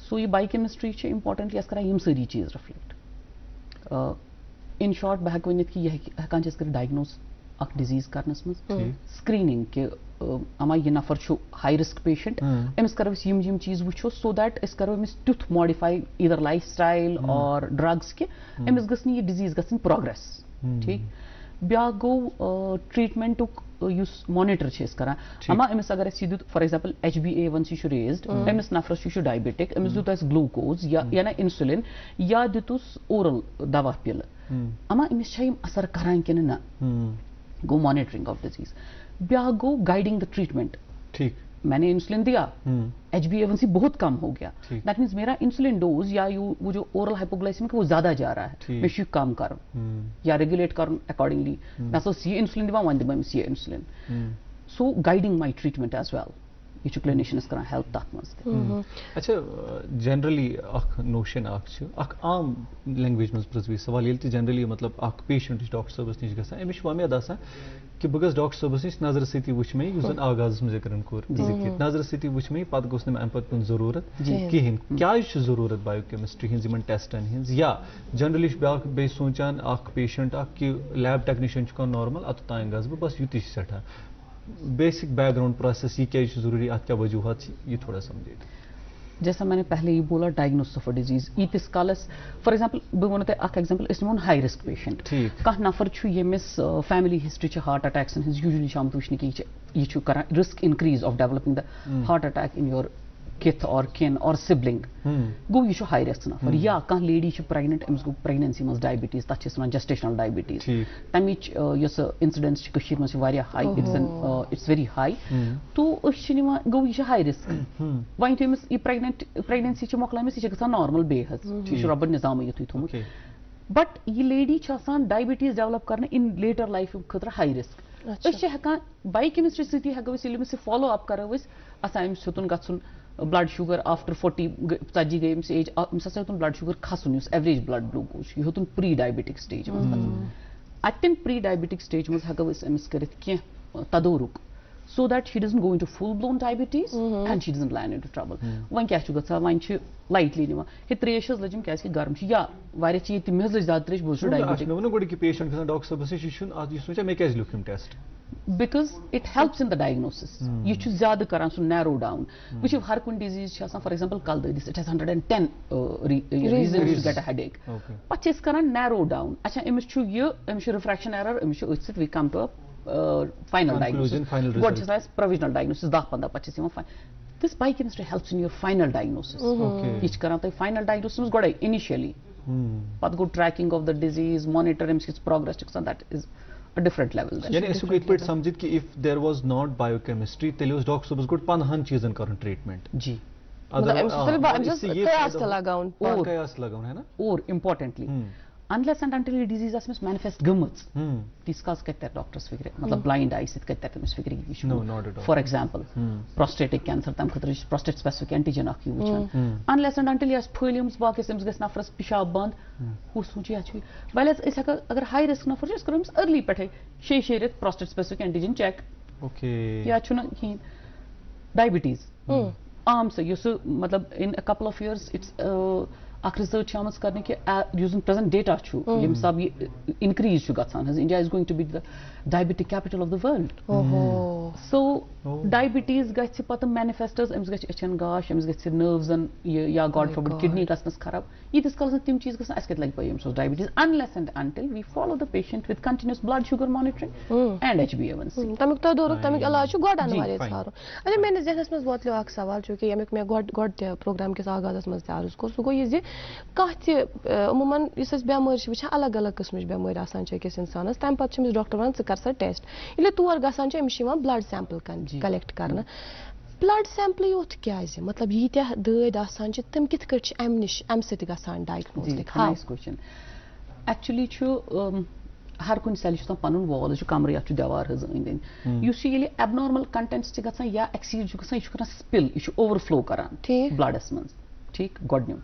सो ये बायोकेमिस्ट्री चे इंपॉर्टेंटली अस करा यम सारी चीज रिफ्लेक्ट। इन शॉर्ट बह हेक वनित कि यह हेकान चेस कर डायग्नोज अख डिजीज करनस मज स्क्रीनिंग के अमा ये नफर छु हाई रिस्क पेशेंट, अमिस करो यम चीज वुचो, सो दैट इस करो अमिस तुथ मॉडिफाई इधर लाइफस्टाइल और ड्रग्स के अमिस गसनी ये डिजीज गसन प्रोग्रेस। ठीक ब्या गो ट्रीटमेंट यूस मॉनिटर छेस करा अमा अमिस अगर सीधु for example HbA1c raised, Amish नफरस छु डायबिटिक, अमिस दुतस ग्लूकोज या ना इंसुलिन या दितुस ओरल दवा पिल, अमा अमिस छयम असर करान किन ना गो मॉनिटरिंग ऑफ डिजीज, ब्या गो गाइडिंग द ट्रीटमेंट। ठीक, मैंने इंसुलिन दिया, HbA1c बहुत कम हो गया, ठीक। दैट मीन्स मेरा इंसुलिन डोज या वो जो ओरल हाइपोग्लाइसेमिक वो ज्यादा जा रहा है, ठीक। मैं शू कम करूं या रेगुलेट करूं अकॉर्डिंगली, मैं सो सी इंसुलिन दिवा वन दिवा सी insulin, so guiding my treatment as well, ये छु क्लिनिशियंस करन हेल्प तथ मस। अच्छा, जनरली अख नोशन अख आम लैंग्वेज में प्रजवी सवाल ये जनरली मतलब अख पेशेंट डॉक्टर साहबस निश गसान अमिश वमेद आसान कि बह गस डॉक्टर साहबस निश नजर सती वुच मे युस जन आगाज में जिक्र कोर जिक्र नजर सती वुच मे पत गोस न अम पत जरूरत कहिन क्या जरूरत बायोकेमिस्ट्री हिंज यमन टेस्टन हिंज या जनरली ब्याक बे सोचान अख पेशेंट अख कि लैब टेक्नीशियन छु नॉर्मल अत तान गस बस युति सठा बेसिक बैकग्राउंड प्रोसेस ये क्या जरूरी अत क्या वजूहत ये थोड़ा समझिए। जैसा मैंने पहले ही बोला, डायग्नोसिस ऑफ अ डिजीज ईतिस कालस फॉर एग्जांपल बह वन अख एग्जांपल इस मोन हाई रिस्क पेशेंट, कह नफर छु यमिस फैमिली हिस्ट्री हार्ट अटैक्स हिंज यूजुअली शाम वुचन कि यह छु करन risk increase of developing the heart attack in your kith और किन और सिबलिंग, गो यह हाई रिस्क नफर। या कह लेडी प्रेगनेंट अमिस गो प्रेगनेंसी मज डायबिटीज तथ वन जस्टेशनल डायबिटीज, तमिच इंसिडेंस मज हाई, इट्स वेरी हाई, तो गो यह हाई रिस्क वन अमिस यह प्रेगनेंसी मोकलमिस यह गसान नॉर्मल बेहद यह रबन निजाम युत थोमुत, बट यह लेडी डायबिटीज डेवलप कर इन लेटर लाइफ खतर हाई रिस्क। हेकान बायोकेमिस्ट्री सती हेको फॉलो अप करो अस हेतुन गन ब्लड शुगर आफ्टर 40 40 गई अमिस एज अमिस ब्लड शुगर खसन एवरेज ब्लड ग्लूकोज यह हेतुन प्री डायबिटिक स्टेज अतम प्री डायबिटिक स्टेज मज हेको अमिस कर तदोरुक so that she doesn't go into full blown diabetes and she doesn't land into trouble. One क्या गसा वन lightly निवा हे त्रेश लजम क्या गर्म या वारे चीज तम ज्यादा त्रेश बोस डायबिटिक मैं गोड कि पेशेंट गसन डॉक्टर साहब से शिशुन आज ये सोचा मैं क्या लुकम test because it helps in the diagnosis. ये छु ज्यादा करान सो narrow down which if हर कुन disease छ आसान for example कल this it has 110 reasons to get a headache. पछ इस करान narrow down. अच्छा इमिस छु ये इमिस refraction error इमिस छु we come to a final diagnosis. What is that? Provisional diagnosis. 10-15 25 में fine. This biochemistry helps in your final diagnosis. Each करान तो final diagnosis गोड़ा initially. पत go tracking of the disease, monitor its progress. That is a different level. यानी इसको एक point समझित कि if there was not biochemistry, तेले उस डॉक्टर साहब को 5 चीजन करन ट्रीटमेंट जी कयास लगाउन है ना और importantly unless and until the disease as manifest gummuts discuss kette doctors figure matlab blind eyes it kette temis figure issue no not at all. For example prostatic cancer tam khatra prostate specific antigen akhi wuchan unless and until yas pholiums baki sims gas nafras pishab band hu sochi achi balas is agar high risk nafar is karums early pathe sheret prostate specific antigen check okay ya chuna hi diabetes आम से yes मतलब in a couple of years it's अख research आमज करने के using present data छु यम सब ये increase छु गसान हज India is going to be the diabetic capital of the world so diabetes गछ पत मैनिफेस्टर्स एम्स गछ अचन गाश एम्स गछ नर्व्स या गॉड फॉरबिड किडनी गसनस खराब ये दिस कॉल्स तिम चीज गसन अस्कत लग पय एम्स diabetes unless and until we follow the patient with continuous blood sugar monitoring and HbA1c तमिक तो दोर तमिक इलाज छु गोड अन वाले सारो अच्छा मैंने जहनस में वोतलो अक सवाल छु कि यमिक में गोड प्रोग्राम के आगाज में तारुस को सो ये जे कथ उमूमन इस बेमार वुचान अलग अलग किस्म बेमार आसान अकिस इंसानस तम पत डॉक्टर वन कर सा टेस्ट ये तौर गसान ब्लड सैंपल कलेक्ट करना ब्लड सैंपल योत क्या मतलब यीत्या दद आसान तम कित कट अम निश अम सत गसान डायग्नोस एक्चुअली हर कुछ सेल पन वॉल कमर या दीवार अंद एबनॉर्मल कंटेंट्स गसान या एक्सीड गसान स्पिल यह ओवरफ्लो करान ब्लडस मज ठीक गोडन्यू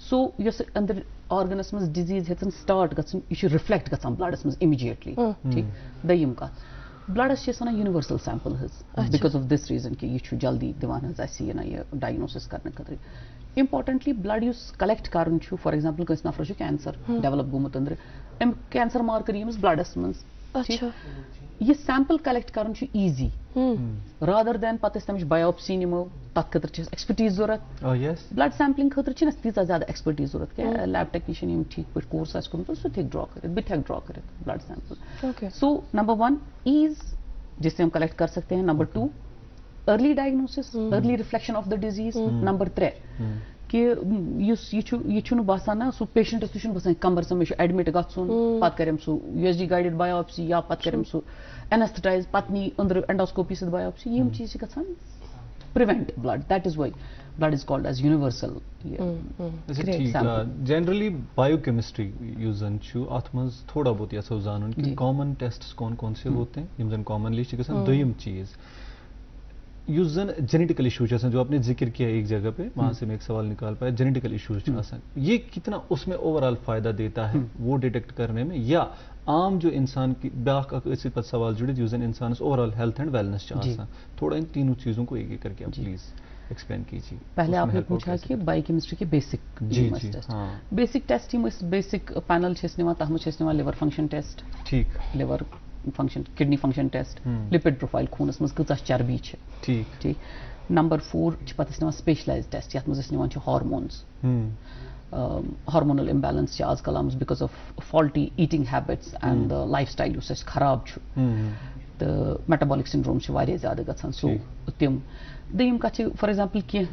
सो यस अंदर ऑर्गनस मज डिजीज हेतन स्टार्ट गसन यह रिफ्लेक्ट गसान ब्लडस मज इमीडिएटली ठीक दयम कथ ब्लडस universal sample because of this reason कि यह जल्दी दिवान यह डायग्नोसिस करने खतर इम्पोर्टेंटली ब्लड युस कलेक्ट कर फॉर एग्जांपल कस नफर कैंसर डेवलप गोमुत अंदर अम कैंसर मार्कर यमिस ब्लडस मज यह सैंपल कलेक्ट कर ईजी रादर दैन पत तमिश बायोप्सी निमो तथ खतर एक्सपर्टीज जरूरत ब्लड सैंपलिंग खतर तीजा ज्यादा एक्सपर्टीज जरूरत क्या लैब टेक्नीशियन ठीक पे कोर्स आस कोर्मत सो ड्रॉ कर बह ड्रॉ कर blood sample so number 1 is जिससे हम कलेक्ट कर सकते हैं number 2 early diagnosis early reflection of the disease number 3 कि ये छुन बासान ना सो पेशेंटस तुम बसान कमरसम मे एडमिट गन पत करम सो USG गाइडेड बायोप्सी या पत करम सो एनेस्थेटाइज पत नी अंदर एंडोस्कोपी सद बायोप्सी यम चीज गसान prevent blood that is why blood is called as universal generally biochemistry यूजन छु आत्मज थोड़ा बहुत यसो जानन कि कॉमन टेस्ट्स कौन कौन से होते हैं यम जन कॉमनली छ गसन दोयम चीज यूजन जेनेटिकल इश्यूज जो आपने जिक्र किया एक जगह पे वहां से मैं एक सवाल निकाल पाया जेनेटिकल इश्यूज ये कितना उसमें ओवरऑल फायदा देता है वो डिटेक्ट करने में या आम जो इंसान की बाक सवाल जुड़े यूजन इंसान ओवरऑल हेल्थ एंड वेलनेस चाहता थोड़ा इन तीनों चीजों को एक एक करके आप प्लीज एक्सप्लेन कीजिए। पहले आपने पूछा कि बायोकेमिस्ट्री के basic test basic test basic panel तथा लिवर फंक्शन टेस्ट ठीक liver function kidney function test lipid profile खूनस मज कच चर्बी ठीक नंबर 4 पे स्पेशलाइज टेस्ट ये मज हार्मोन्स हार्मोनल इम्बैलेंस आजकल आम because of faulty eating habits and life style खराब तो मेटाबॉलिक सिंड्रोम ज्यादा गसान सो तम दम कत फॉर एग्जांपल कह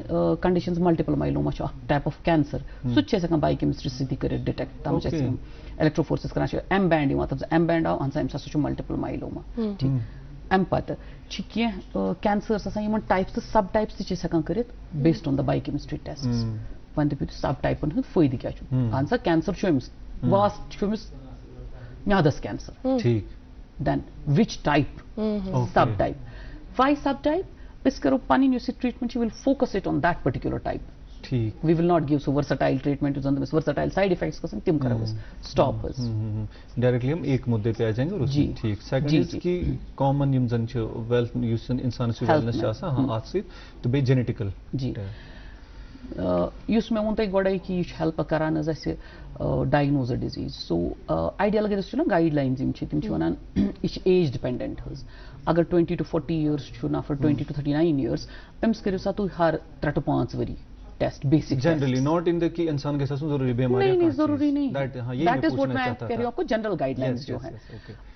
conditions multiple myeloma type of cancer सह बायोकेमिस्ट्री सती कर डिटेक्ट तम इलेक्ट्रोफोर्सेस कर एम बैंड एम बैंड आव अन सह मल्टीपल माइलोमा ठीक अम पत कह कैंसर्स टाइप्स तो सब टाइप्स तक कर based on the biochemistry test वन दपो सब टाइपन हूँ फायदे क्या अहन सा कैंसर अमिस वास्ट म्यादस कैंसर ठीक then which type subtype Y subtype इस करो पन treatment will focus it on that particular type ठीक we will not give so versatile treatment versatile side effects को तिम करो स्टॉप डायरेक्टली हम एक मुद्दे पे आ जाएंगे और जी ठीक सेकंड की कॉमन यम जन वेल्थ यूसन इंसान से वेलनेस चासा हां आज से तो बे जेनेटिकल जी मे वो गोड़े कि यह हेल्प करान diagnose a disease so ideal अगर गाइडलाइंस तम वन यह एज डिपेंडेंट अगर 20 to 40 years नफर 20 to 39 years अम्स करो सा तुम हर 3 to 5 वरी test basic generally not in the कि इंसान के साथ जरूरी बीमारी नहीं जरूरी नहीं दैट इज व्हाट मैं कह रही हूं आपको जनरल गाइडलाइंस जो है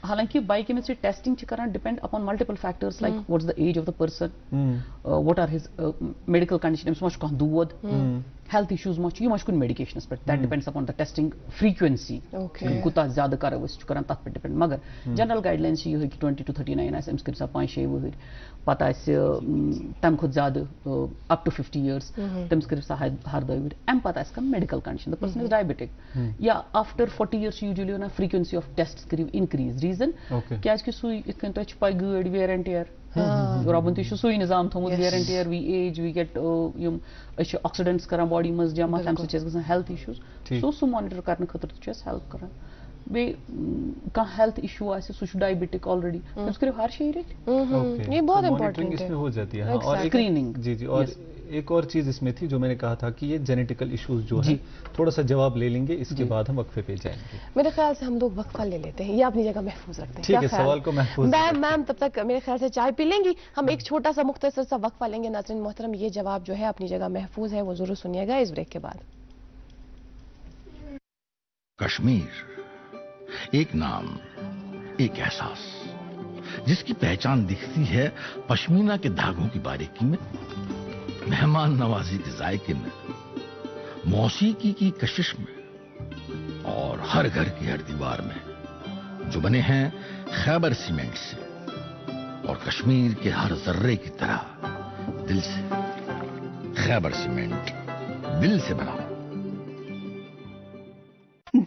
हालांकि बायोकेमिस्ट्री टेस्टिंग करान depend upon multiple factors like what's the age of the person what are his medical condition मच कह दूध हेल्थ इश्यूज मच यह कुन मेडिकेशन पे that depends upon the testing frequency कुता ज्यादा करो कर तथ पे डिपेंड मगर जनरल गाइडलाइंस यह कि 20 to 39 अम्स कर 5-6 वहर पत तम खुद ज्यादा अप टू 50 years तम्स कर हर 2 वहर अम पत medical condition the person is diabetic या आफ्टर 40 years यूजुअली ना फ्रीक्वेंसी ऑफ टेस्ट कर इनक्रीज रीजन क्या सू इत पे गाड़ वेयर एंड टेयर रबन तुई निजाम थोमुत wear and tear we age we get oxidants कर बॉडी मज जमा तम स हेल्थ इश्यूज सो मॉनिटर करने खतर हेल्प कर बे कह हेल्थ इशू आ सह डायबिटिक ऑलरेडी तम्स करो हर शे ये बहुत इंपॉर्टेंट इसमें हो जाती है और स्क्रीनिंग जी जी और एक और चीज इसमें थी जो मैंने कहा था कि ये जेनेटिकल इश्यूज जो है थोड़ा सा जवाब ले लेंगे इसके बाद हम वक्फे पे जाएंगे मेरे ख्याल से हम लोग वक्फा ले लेते हैं ये अपनी जगह महफूज रखते हैं ठीक है सवाल को महफूज मैम तब तक मेरे ख्याल से चाय पी लेंगी हम एक छोटा सा मुख्तसर सा वक्फा लेंगे नाज़रीन मोहतरम ये जवाब जो है अपनी जगह महफूज है वो जरूर सुनिएगा इस ब्रेक के बाद। कश्मीर एक नाम एक एहसास जिसकी पहचान दिखती है पश्मीना के धागों की बारीकी में मेहमान नवाजी के जायके में मौसीकी की कशिश में और हर घर की हर दीवार में जो बने हैं खैबर सीमेंट से और कश्मीर के हर जर्रे की तरह दिल से। खैबर सीमेंट दिल से बना।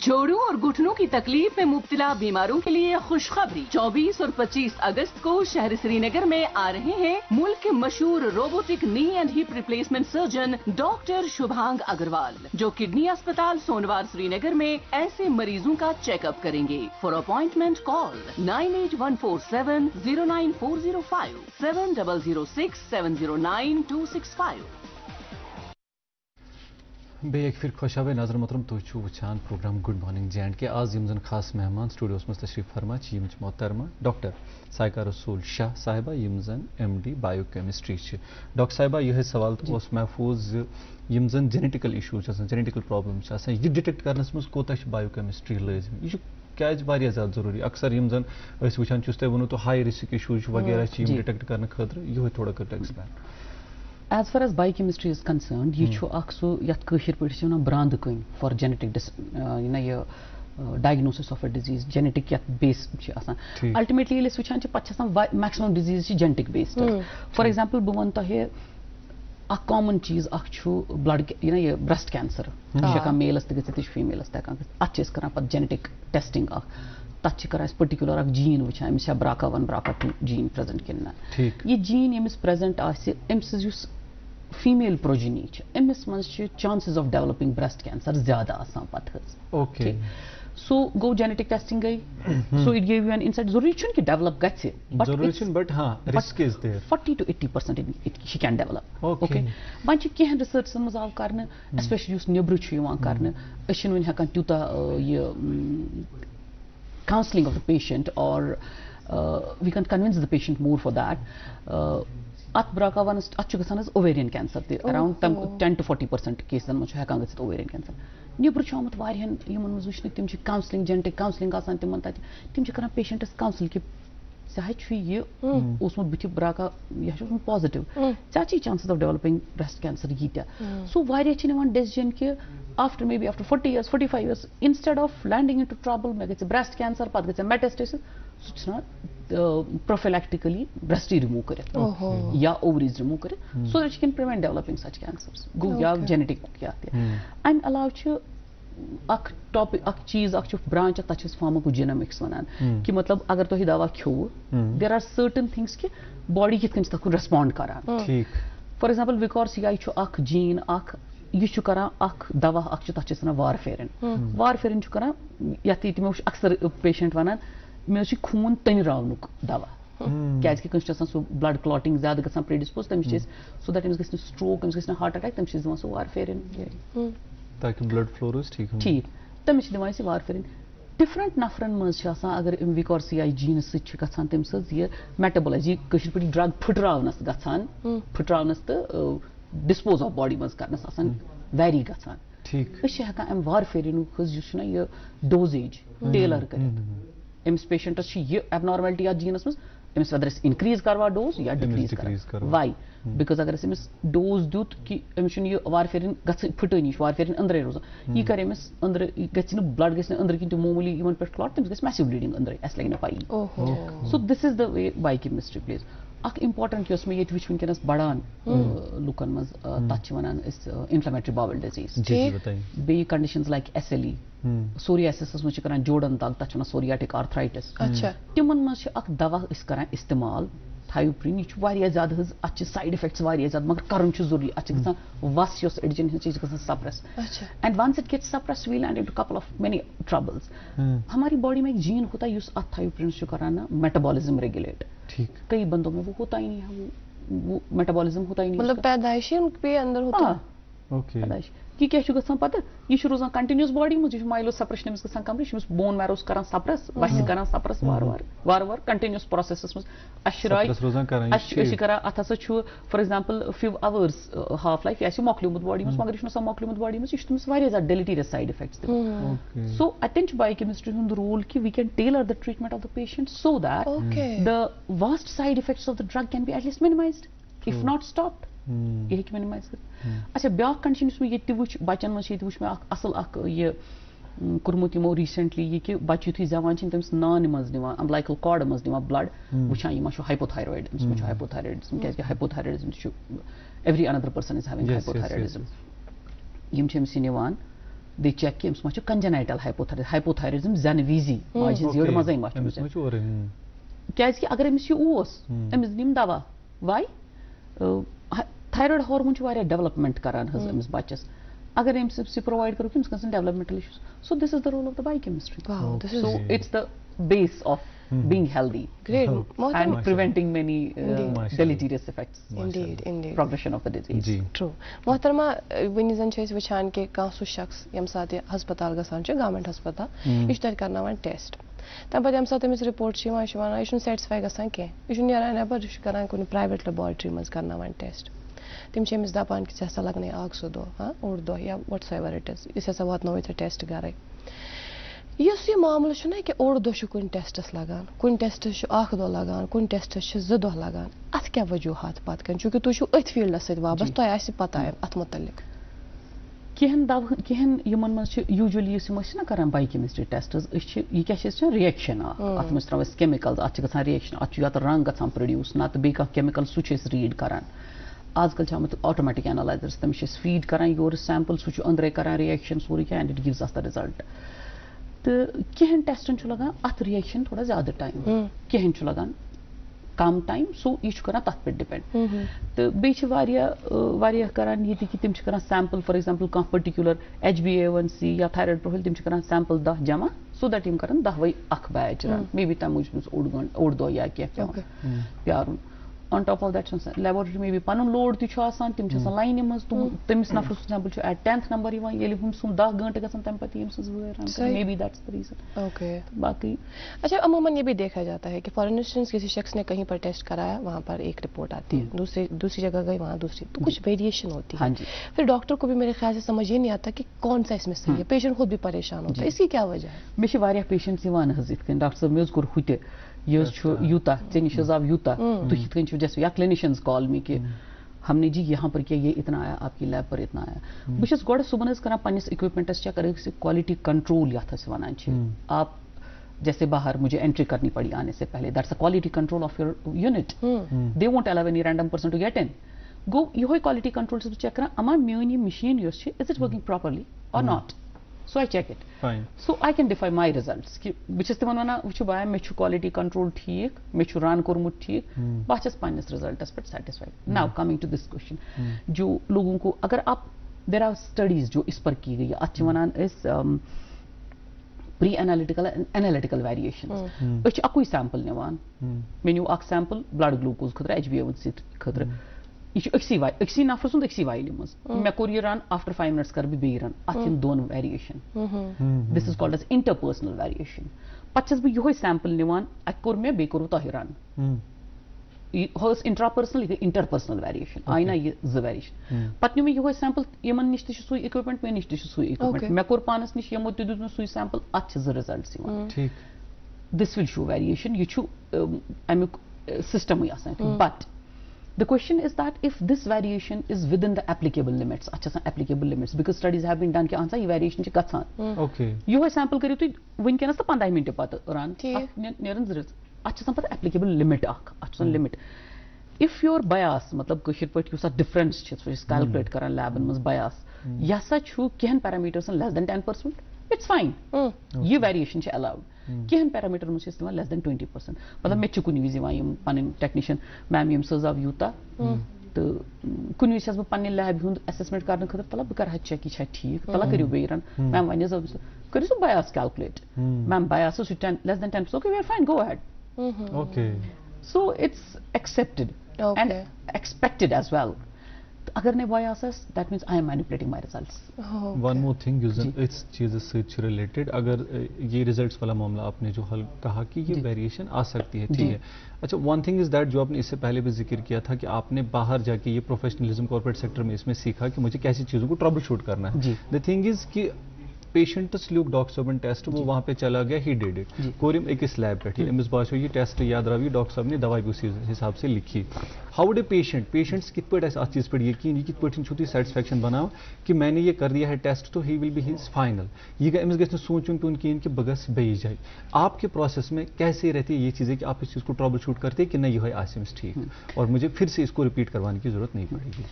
जोड़ों और घुटनों की तकलीफ में मुब्तला बीमारों के लिए खुशखबरी 24 और 25 अगस्त को शहर श्रीनगर में आ रहे हैं मुल्क के मशहूर robotic knee and hip replacement surgeon doctor Shubhang Agarwal जो किडनी अस्पताल सोनवार श्रीनगर में ऐसे मरीजों का चेकअप करेंगे। For appointment call 9814709405 7006709265। बे एक फिर खुशाब नजर मोहतरम तुम वुचान प्रोग्राम गुड मॉर्निंग JNK के आज यम खास मेहमान स्टूडियोस में तशरीफ फरमा मोहतरमा डॉक्टर साइका रसूल शाह साहिबा यम MD बायोकेमिस्ट्री डॉक्टर साहिबा यह सवाल तो महफूज यम जेनेटिकल इशूज जेनेटिकल प्रॉब्लम्स यह डिटेक्ट करनस मज कोता बायोकेमिस्ट्री लाजिम यह क्या ज्यादा जरूरी अक्सर यम वुचान तुम वो तो हाई रिस्क इशूज वगैरह डिटेक्ट करने खतर यह थोड़ा कर explain. As far as biochemistry is concerned, ये छो अक्स सो यत कशीर पढ़ से ना ब्रांड कहीं for genetic ये diagnosis of a disease, genetic yet base आसान. Ultimately ये switch आंचे पच्चीस maximum disease ची genetic based. For example, बुवन तो है a common चीज अक्ष छो blood ये breast cancer. शेका male अस्ते गए तिश female अस्ते कांग अच्छे इसकरा पत genetic testing तच्ची करा इस पर्टिकुलर अक जीन वुचान अमिस BRCA1 BRCA2 जीन प्रेजेंट किन्ना ये जीन अमिस प्रेजेंट आसे अमिस युस फीमेल प्रोजेनी अमिस मज chances of developing breast cancer ज्यादा आसान पत ओके सो गो जेनेटिक टेस्टिंग गई so it give you an insight जरूरी छुन कि डेवलप गछे बट हां risk is there 40 to 80% she can develop okay बंच केहन रिसर्च मज आव करने स्पेशली युस नेब्रु छु यवान करने अशन वन हकन त्यूता ये counseling of the patient, or we can convince the patient more for that. At BRCA1 is ovarian cancer. Around 10 to 40% cases is ovarian cancer. Nebru chamat varian human musician tim counseling, genetic counseling asan tim manta tim karan patient is counsel ki sahaj ye usmo bithi BRCA ye positive. Chachi chances of developing breast cancer yita. So variya chine one decision ki after 40 years 45 years instead of landing into trouble make it's breast cancer path gets metastasis so it's not prophylactically breast remove kare ya ovaries remove kare so that you can prevent developing such cancers go ya genetic kya aati I'm allowed to ak topic ak cheez ak branch touch is pharmacogenomics wanan ki matlab agar to hi dawa kho there are certain things ki body kit kan takun respond kara theek for example because ya chu ak gene ak ये छु करा अख दवा अख छु तचस ना warfarin छु करा यति तिमे अक्सर पेशेंट वनान मे छु खून तनि रावनुक दवा क्याज कि कंस्ट्रक्शन सो ब्लड क्लॉटिंग ज्यादा गसन प्रेडिस्पोज तम चीज सो दैट इज गसन स्ट्रोक तम गसन हार्ट अटैक तम चीज सो वारफेरिन ताकि ब्लड फ्लो रोज ठीक हो ठीक तम चीज दिवाई से वारफेरिन डिफरेंट नफरन मज छ आसा अगर इम विकॉर्सियाई जीन से छ गसन तम से ये मेटाबोलाइज ये कशर पडी ड्रग फुटरावनस गसन फुटरावनस त dispose of body must karnas asan vary gachan ठीक अशे हका एम वारफेरिन खज युस ना ये डोजेज टेलर करे एम्स पेशेंट छ ये एबनॉर्मलिटी या जीनस में एम्स whether increase करवा डोज या डिक्रीज करवा why because अगर एम्स डोज दूत कि एम्स ये वारफेरिन गच फुटनी वारफेरिन अंदर रोज ये करे एम्स अंदर गच न ब्लड गच अंदर कि मामूली इवन पेट क्लॉट एम्स गच मैसिव ब्लीडिंग अंदर एस लाइन पाई so this is the way biochemistry plays अक इम्पोर्टेंट यस में ये विच वनकस बड़ान लुकन मज तच वनान इस इन्फ्लेमेटरी बाउल डिजीज बे कंडीशंस लाइक SLE सोरियासिस मज करान जोड़न तक तच वनान सोरियाटिक आर्थराइटिस अच्छा तिमन मज अक दवा इस करान इस्तेमाल थायोप्रिन ये वारिया ज्यादा हज अच्छे साइड इफेक्ट्स वारिया ज्यादा मगर करन छ जरूरी अच्छे गसन वस यस एडिजन हज चीज गसन सप्रेस अच्छा and once it gets suppress we land into couple of many troubles हमारी बॉडी में एक जीन होता है यूज थायोप्रिन जो कराना मेटाबॉलिज्म रेगुलेट ठीक कई बंदों में वो होता ही नहीं है वो मेटाबॉलिज्म होता ही नहीं मतलब पैदाइशी उनके अंदर होता है ओके पैदाइश की क्या छु गसन पता ये छु रोजान कंटिन्यूस बॉडी मुझे माइलो सप्रेशन में गसन कम छु बोन मैरोस करन सप्रेस वैसे करन सप्रेस वार कंटिन्यूस प्रोसेसेस में अशराई रोजान करन अश करा अथस छु for example few hours half life ऐसे मॉक्लूमत बॉडी में मगर छु मॉक्लूमत बॉडी में छु वारिया ज्यादा डेलिटेरियस साइड इफेक्ट्स सो अटेंट बायोकेमिस्ट्री इन द रोल कि we can tailor the treatment of the patient so that the worst side effects of the drug can be at least minimized if not stopped ये minimize कर अच्छा ब्या condition इसमें ये वुच बचन मज ये वुच में असल अक ये कुरमुत यमो रिसेंटली ये कि बच्चे युथु जवान छ तमस नान मज निवान अम्बिलिकल कॉर्ड मज निवान ब्लड वुचान यमा छ हाइपोथायरॉइडिज्म छ हाइपोथायरॉइडिज्म क्या कि हाइपोथायरॉइडिज्म छ every another person is having hypothyroidism यम छ मिस निवान दे चेक कि मच कंजेनाइटल हाइपोथायरॉइडिज्म जनवीजी माजिन जोड मजै मच क्या कि अगर मिस ये ओस एमिस निम दवा व्हाई थायराइड हार्मोन वारिया डेवलपमेंट करान हज अमिस बच्चस अगर एम्स से प्रोवाइड करो किम्स गसन developmental issues so this is the role of the biochemistry so it's the base of being healthy great and preventing many deleterious effects indeed progression of the disease true मोहतरमा वनी जन छ वचान के कासु शख्स यम साथ अस्पताल गसान छ गवर्नमेंट अस्पताल इस तर करना वन टेस्ट तब यम साथ अमिस रिपोर्ट छ वन शवाना इशन सेटिस्फाई गसान के इशन यार नेबर इश करान कोन प्राइवेट लैबोरेटरी मज करना वन टेस्ट तिम छ अमिस दपान कि ऐसा लगने आग सो दो हां और दो या व्हाटसएवर इट इज इस ऐसा बात नो टेस्ट करे यस ये मामला छुना कि ओड़ दो कुन टेस्टस लगान कुन टेस्टस आख दो लगान कुन टेस्टस ज दो लगान अत क्या वजूहात पत कन चूंकि तुम अथ फील्डस सत वाबस तो आसि पता अत मुतलिक कहें दव कहें यमन मज यूजुअली ना करान बायोकेमिस्ट्री टेस्टस यह क्या रिएक्शन अत मज त्रा केमिकल्स अत गसान रिएक्शन अत या रंग गसान प्रोड्यूस ना तो बे केमिकल सह रीड करान आजकल आमुत ऑटोमेटिक एनालाइजर्स तमिस फीड करान योर सैंपल सह अंदर करान रिएक्शन सोरे क्या and it gives us the result तो कहें टेस्टन लगान अत रिएक्शन थोड़ा ज्यादा टाइम कहें लगान कम टाइम सो यह कर तथ पे डिपेंड तो बेह करान ये कि तिम करान सैंपल फॉर एग्जांपल कह पर्टिकुलर HbA1c या थायराइड प्रोफाइल तिम करान सैंपल 10 जमा सो दैट यम करान 10 वही अख बैच रन मे बी तम मूजूब ओड दो या क्या प्यारुन on top of that laboratory में भी पन लोड तिम लाइन मज तमिस नफर सैंपल एट 10th नंबर हम सुम 10 घंटे गसन तम पति may be that's the reason okay बाकी अच्छा अमूमन ये भी देखा जाता है कि फॉर इंस्टेंस किसी शख्स ने कहीं पर टेस्ट कराया वहाँ पर एक रिपोर्ट आती है दूसरी जगह गई वहाँ दूसरी तो कुछ वेरिएशन होती है फिर डॉक्टर को भी मेरे ख्याल से समझ ये नहीं आता कि कौन सा इसमें सही है पेशेंट खुद भी परेशान होता है इसकी क्या वजह है मे पेशेंट्स डॉक्टर साहब मे कोर हुत यूता निश आव यूता तुम जैसे या क्लिनिशियंस कॉल मी कि हमने जी यहाँ पर किया ये इतना आया आपकी लैब पर इतना आया बहुत गोड़ सुबह कर पन्निस इक्विपमेंटस चेक कर क्वालिटी कंट्रोल यथ वन आप जैसे बाहर मुझे एंट्री करनी पड़ी आने से पहले that's a quality control of your unit they won't allow any random person to get in गो यो क्वालिटी कंट्रोल से चेक कर अमा मेन ये machine is it working properly और not so I check it fine so I can define my results which is timan wana which baya me chu quality control theek me chu run kormut theek bachas pannis result as but satisfied now coming to this question jo logon ko agar aap there are studies jo is par ki gayi hai ach wanan is pre analytical and analytical variations ach akoi sample nevan menu ak sample blood glucose khatra HbA1c khatra अक्सी नफर सुन अक्सी while मज मे कोर यह run after 5 minutes कर बे रन अत दोन variation this is called as interpersonal variation पे बह यो सैंपल निवान अ कोर मे बे कोर तह रन इंट्रापर्सनल इंटरपर्सनल वेरिएशन आई ना ये ज वेरिएशन पे नु मे यो सैंपल यमन निश सू इक्विपमेंट मे निश सू इक्विपमेंट मे कोर पानस निश यमो दित मे सू सैंपल अत ज results this will show variation यह अमुक system but the question is that if this variation is within the applicable limits applicable limits because studies have been done कि आंसा ये variation च गसान okay यो sample करियो तो वनकनस तो 15 मिनट पत रन नेरन जर अच्छा पत applicable limit अच्छा limit if your bias मतलब कशिर पट युसा difference छ calculate करन लैब मस bias यासा छु केहन parameters less than 10% it's fine ये variation च allowed कहें पैरामीटर मुझे इस्तेमाल लेस देन 20% मतलब मे कुन विज पन टेक्नीशियन मैम यम सज आव यूता तो कुन विज बह पन्ने लैब हुंद असेसमेंट करने खतर तला बह कर चेक यह ठीक तला करियो बे रन मैम वन करियो so bias calculate ma'am bias so less than 10% okay we are fine go ahead okay so it's accepted and expected as well अगर ने bias that means I am manipulating my results. One more thing इस चीज़ से related अगर ये results वाला मामला आपने जो हल कहा कि ये वेरिएशन आ सकती है ठीक है अच्छा वन थिंग इज दैट जो आपने इससे पहले भी जिक्र किया था कि आपने बाहर जाके ये प्रोफेशनलिज्म कॉर्पोरेट सेक्टर में इसमें सीखा कि मुझे कैसी चीज़ों को ट्रबल शूट करना है द थिंग इज कि पेशेंट लुक डॉक्टर टेस्ट वो वहाँ पे चला गया ही डिड इट कोरिम एक स्लैब पे अमिस बाशो ये टेस्ट याद रहा डॉक्टर साहब ने दवाई भी उसी हिसाब से लिखी हाउ डे पेशेंट्स कित पे अत चीज़ पे यकीन ये कित पे सेटिस्फेक्शन बनाओ कि मैंने ये कर दिया है टेस्ट तो he will be his final ये अमिस गि सोचुन पेन कहें कि बह गस बे जाए आपके प्रोसेस में कैसे रहती है ये चीज़ें कि आप इस चीज़ को ट्रबल शूट करते कि नहीं यह आसिम्स ठीक और मुझे फिर से इसको रिपीट करवाने की जरूरत नहीं पड़ेगी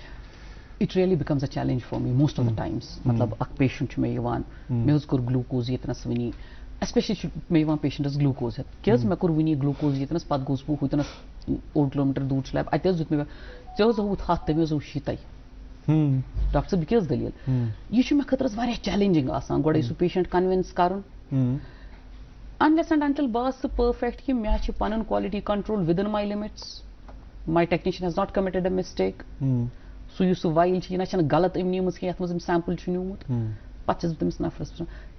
it really becomes a challenge for me most of the times मतलब अक पेशेंट में यवान मैं उसको ग्लूकोज इतना वनी especially में यवान पेशेंट ग्लूकोज है क्या मैं कर वनी ग्लूकोज इतना पत गोस बह इतना 8 किलोमीटर दूर स्लैब अत दुत मे चो हथ तमें शीत डॉक्टर साहब क्या दलील यह मे खतर चैलेंजिंग गोड़े सह पेशेंट कन्विंस कर अनलेस एंड अनटिल बस परफेक्ट कि मे पन quality control with in my limits my technician has not committed a mistake so while यह गलत अम नीम कह सैंपल न्यूमुत पत तमिस नफरस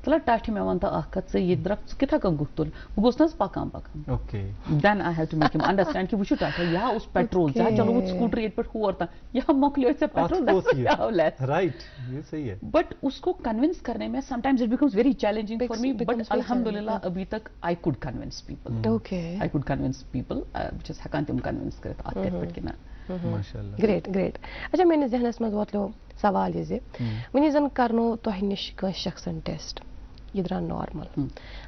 चल टाठ मे वन तो ये द्रक किथा कन गुत तुल बह गोस न पकान पकान okay then I have to make him understand कि वुचु टाठ या उस पेट्रोल जा चलो स्कूटर ये पे हुआ था या मोकलियो से पेट्रोल राइट, ये सही है। बट उसको कन्विंस करने में sometimes it becomes very challenging for me, but अल्हम्दुलिल्लाह अभी तक I could convince people. Okay, I could convince people just हकान तुम कन्विंस करत आत पे कि ना माशाल्लाह, ग्रेट ग्रेट। अच्छा मेरे जहनस मज वोतलो सवाल ये वन जन करनो तोह निश कह शख्सन टेस्ट ये द्रा नॉर्मल,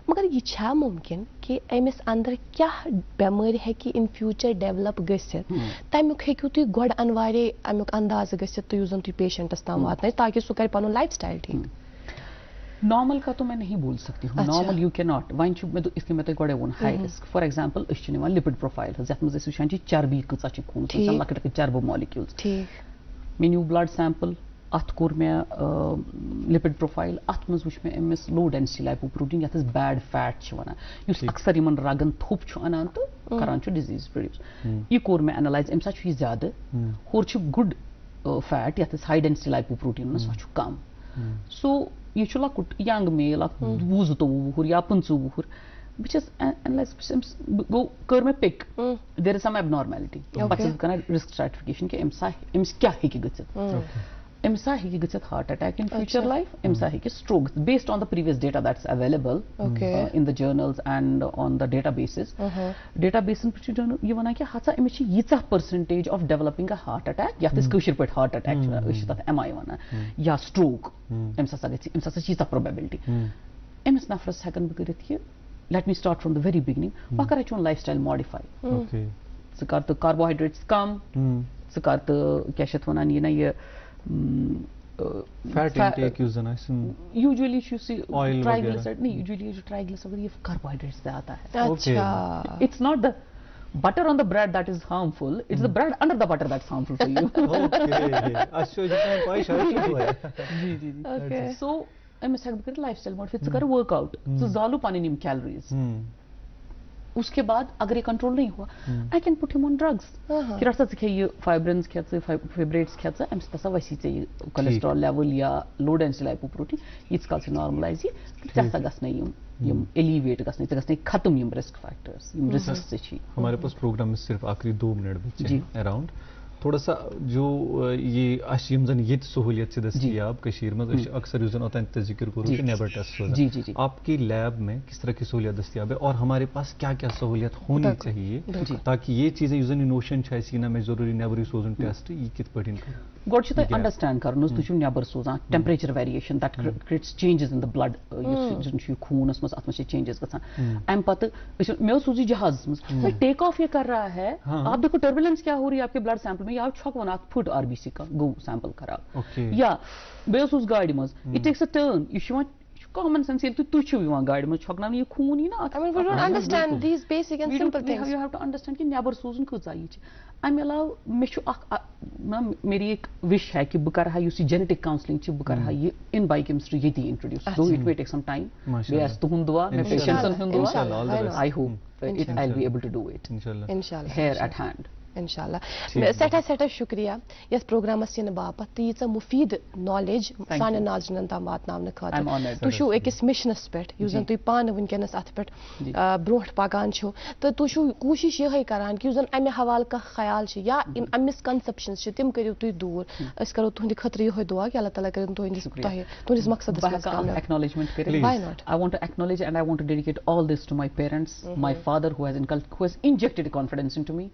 मगर ये छा मुमकिन कि अमिस अंदर क्या बेमारी है कि इन फ्यूचर डेवलप गसित तमिक हेकु तुम गोड अनवारे अमुक अंदाज गसित तो जन तुम पेशेंटस ताम वातन ताकि सह कर पन लाइफ स्टाइल ठीक। नॉर्मल का तो मैं नहीं बोल सकती हूँ, नॉर्मल यू कैन नॉट वन इसके मैं गोड़े वो high risk for example lipid profile यथ मज वुचान चर्बी कचा खून लकट लकट चर्बो मॉलिक्यूल्स मे न्यू ब्लड सैंपल अत कोर मे लिपिड प्रोफाइल अत मज वुच मे अमिस लो डेंसिटी लाइपोप्रोटीन यथ बैड फैट वन अक्सर इन रगन थोप अनान तो करान डिजीज प्रोड्यूस यह कोर मे एनालाइज अम सह ज्यादा होर गुड फैट यथ हाई डेंसिटी लाइपोप्रोटीन सह कम सो यह लकुट यंग मेल वु 22 वुहर या 15 वुहर बस गो कर मे पिक देर इज सम एबनॉर्मेलिटी पे रिस्क स्ट्रैटिफिकेशन कि अमिस क्या हेकि गसित अमिस हेकि गसित heart attack in future life अमिस हेकि stroke based on the previous data that's available in the journals and on the databases डेटाबेसन पे यह वन कि हसा अमिस यीचा percentage of developing a heart attack यथ कशर पे हार्ट अटैक तथ एम आई वन या स्ट्रोक अमिस हसा गमिस यीचा प्रोबेबिलिटी अमिस नफरस हेकन बह करित कि let me start from the very beginning वह कर चोन लाइफस्टाइल मॉडिफाई ज कर तो कार्बोहाइड्रेट्स कम ज कर तो क्या वनान ये ना ये fat intake usually you see triglyceride नहीं यूजुअली जो ट्राइग्लिसराइड ये कार्बोहाइड्रेट्स से आता है। अच्छा, it's not the butter on the bread that is harmful, it's the bread under the butter that's harmful for you. Okay, so Amish हेक कर lifestyle modify कर workout जालू पानी निम कैलोरीज उसके बाद अगर ये कंट्रोल नहीं हुआ I can put him on drugs कि रसा से ये फाइब्रिन्स खेच फाइब्रेट्स खेच अमिस तसा वसी से कोलेस्ट्रॉल लेवल या लो डेंसिटी लाइपोप्रोटीन यीच काल से नॉर्मलाइज तसा गस यम एलिवेट गस खत्म यम रिस्क फैक्टर्स यम रिस्क से। हमारे पास प्रोग्राम में सिर्फ आखिरी 2 मिनट बचे अराउंड थोड़ा सा जो ये यम जन ये सहूलियत से दस्तियाब कशीर में अक्सर यूजन होता है जिक्र करूँ नेबर टेस्ट हो आपकी लैब में किस तरह की सहूलियत दस्तियाब है और हमारे पास क्या क्या सहूलियत होनी चाहिए ताकि ये चीजें यूजन नोशन ना में जरूरी नेबर सोजन टेस्ट ये कित पढ़िन गोड छ अंडरस्टैंड करनो तुम नेबर सोजान temperature variation that creates changes in the blood जो खूनस मस अत में चेंजेस गसान अम पत मे सूजी जहाज में टेक ऑफ ये कर रहा है आप देखो टर्बुलेंस क्या हो रही है आपके ब्लड सैंपल में या छक वन फुट आरबीसी का गो सैंपल खराब या बे गाड़ी मज इट टेक्स अ टर्न यह कॉमन सेंस तुम गाड़ी में छकना ये खून ही ना understand these basic and simple things you have to understand कि नेबर सोजन कचा ये अमे अलाव मे मेरी एक विश है कि बह कर जेनेटिक काउंसलिंग बह कर ये इन बायोकेमिस्ट्री ये introduce though it may take some time बे तुहद दुआ मे पेशेंट्स दुआ I hope I will be able to do it इंशाल्लाह हियर एट हैंड इंशाल्लाह। सठा शुक्रिया यस प्रोग्रामस इन बापत तो यीचा मुफीद नॉलेज सान नाजरन तम वातनावन खातिर तुशु एकस मिशनस पे युजन तुम पान वनकस अत पे ब्रोट पकान तो तुशु कोशिश यह करान कि युजन अमे हवाल का ख्याल या अमिस कंसेप्शंस तिम करियो तुम दूर अस करो तुहंद खतर यह दुआ कि अल्लाह ताला करिन तुहंदिस मकसदस मज एक्नॉलेजमेंट करिन why not I want to acknowledge and I want to dedicate all this to my parents my father who has injected confidence into me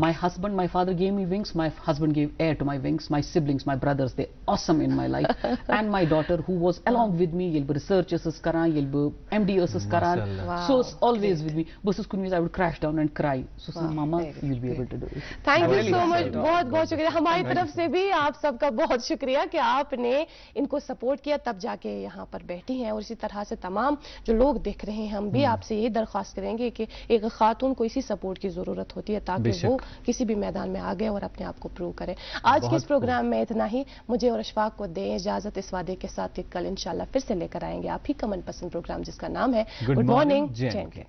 my husband, my father gave me wings, my husband gave air to my wings, my siblings, my brothers, they're awesome in my life and my daughter who was along with me yelb researches karan yelb MDs karan so always with me but I would crash down and cry so mama you will be able to do it. Thank you so much, बहुत बहुत शुक्रिया हमारी तरफ से भी आप सबका बहुत शुक्रिया कि आपने इनको सपोर्ट किया तब जाके यहाँ पर बैठी हैं और इसी तरह से तमाम जो लोग देख रहे हैं हम भी आपसे यही दरख्वास्त करेंगे कि एक खातून को इसी सपोर्ट की जरूरत होती है ताकि वो किसी भी मैदान में आ गए और अपने आप को प्रूव करें। आज के इस प्रोग्राम में इतना ही, मुझे और अशफाक को दें इजाजत इस वादे के साथ कि कल इंशाल्लाह फिर से लेकर आएंगे आप ही का मनपसंद प्रोग्राम जिसका नाम है गुड मॉर्निंग JNK।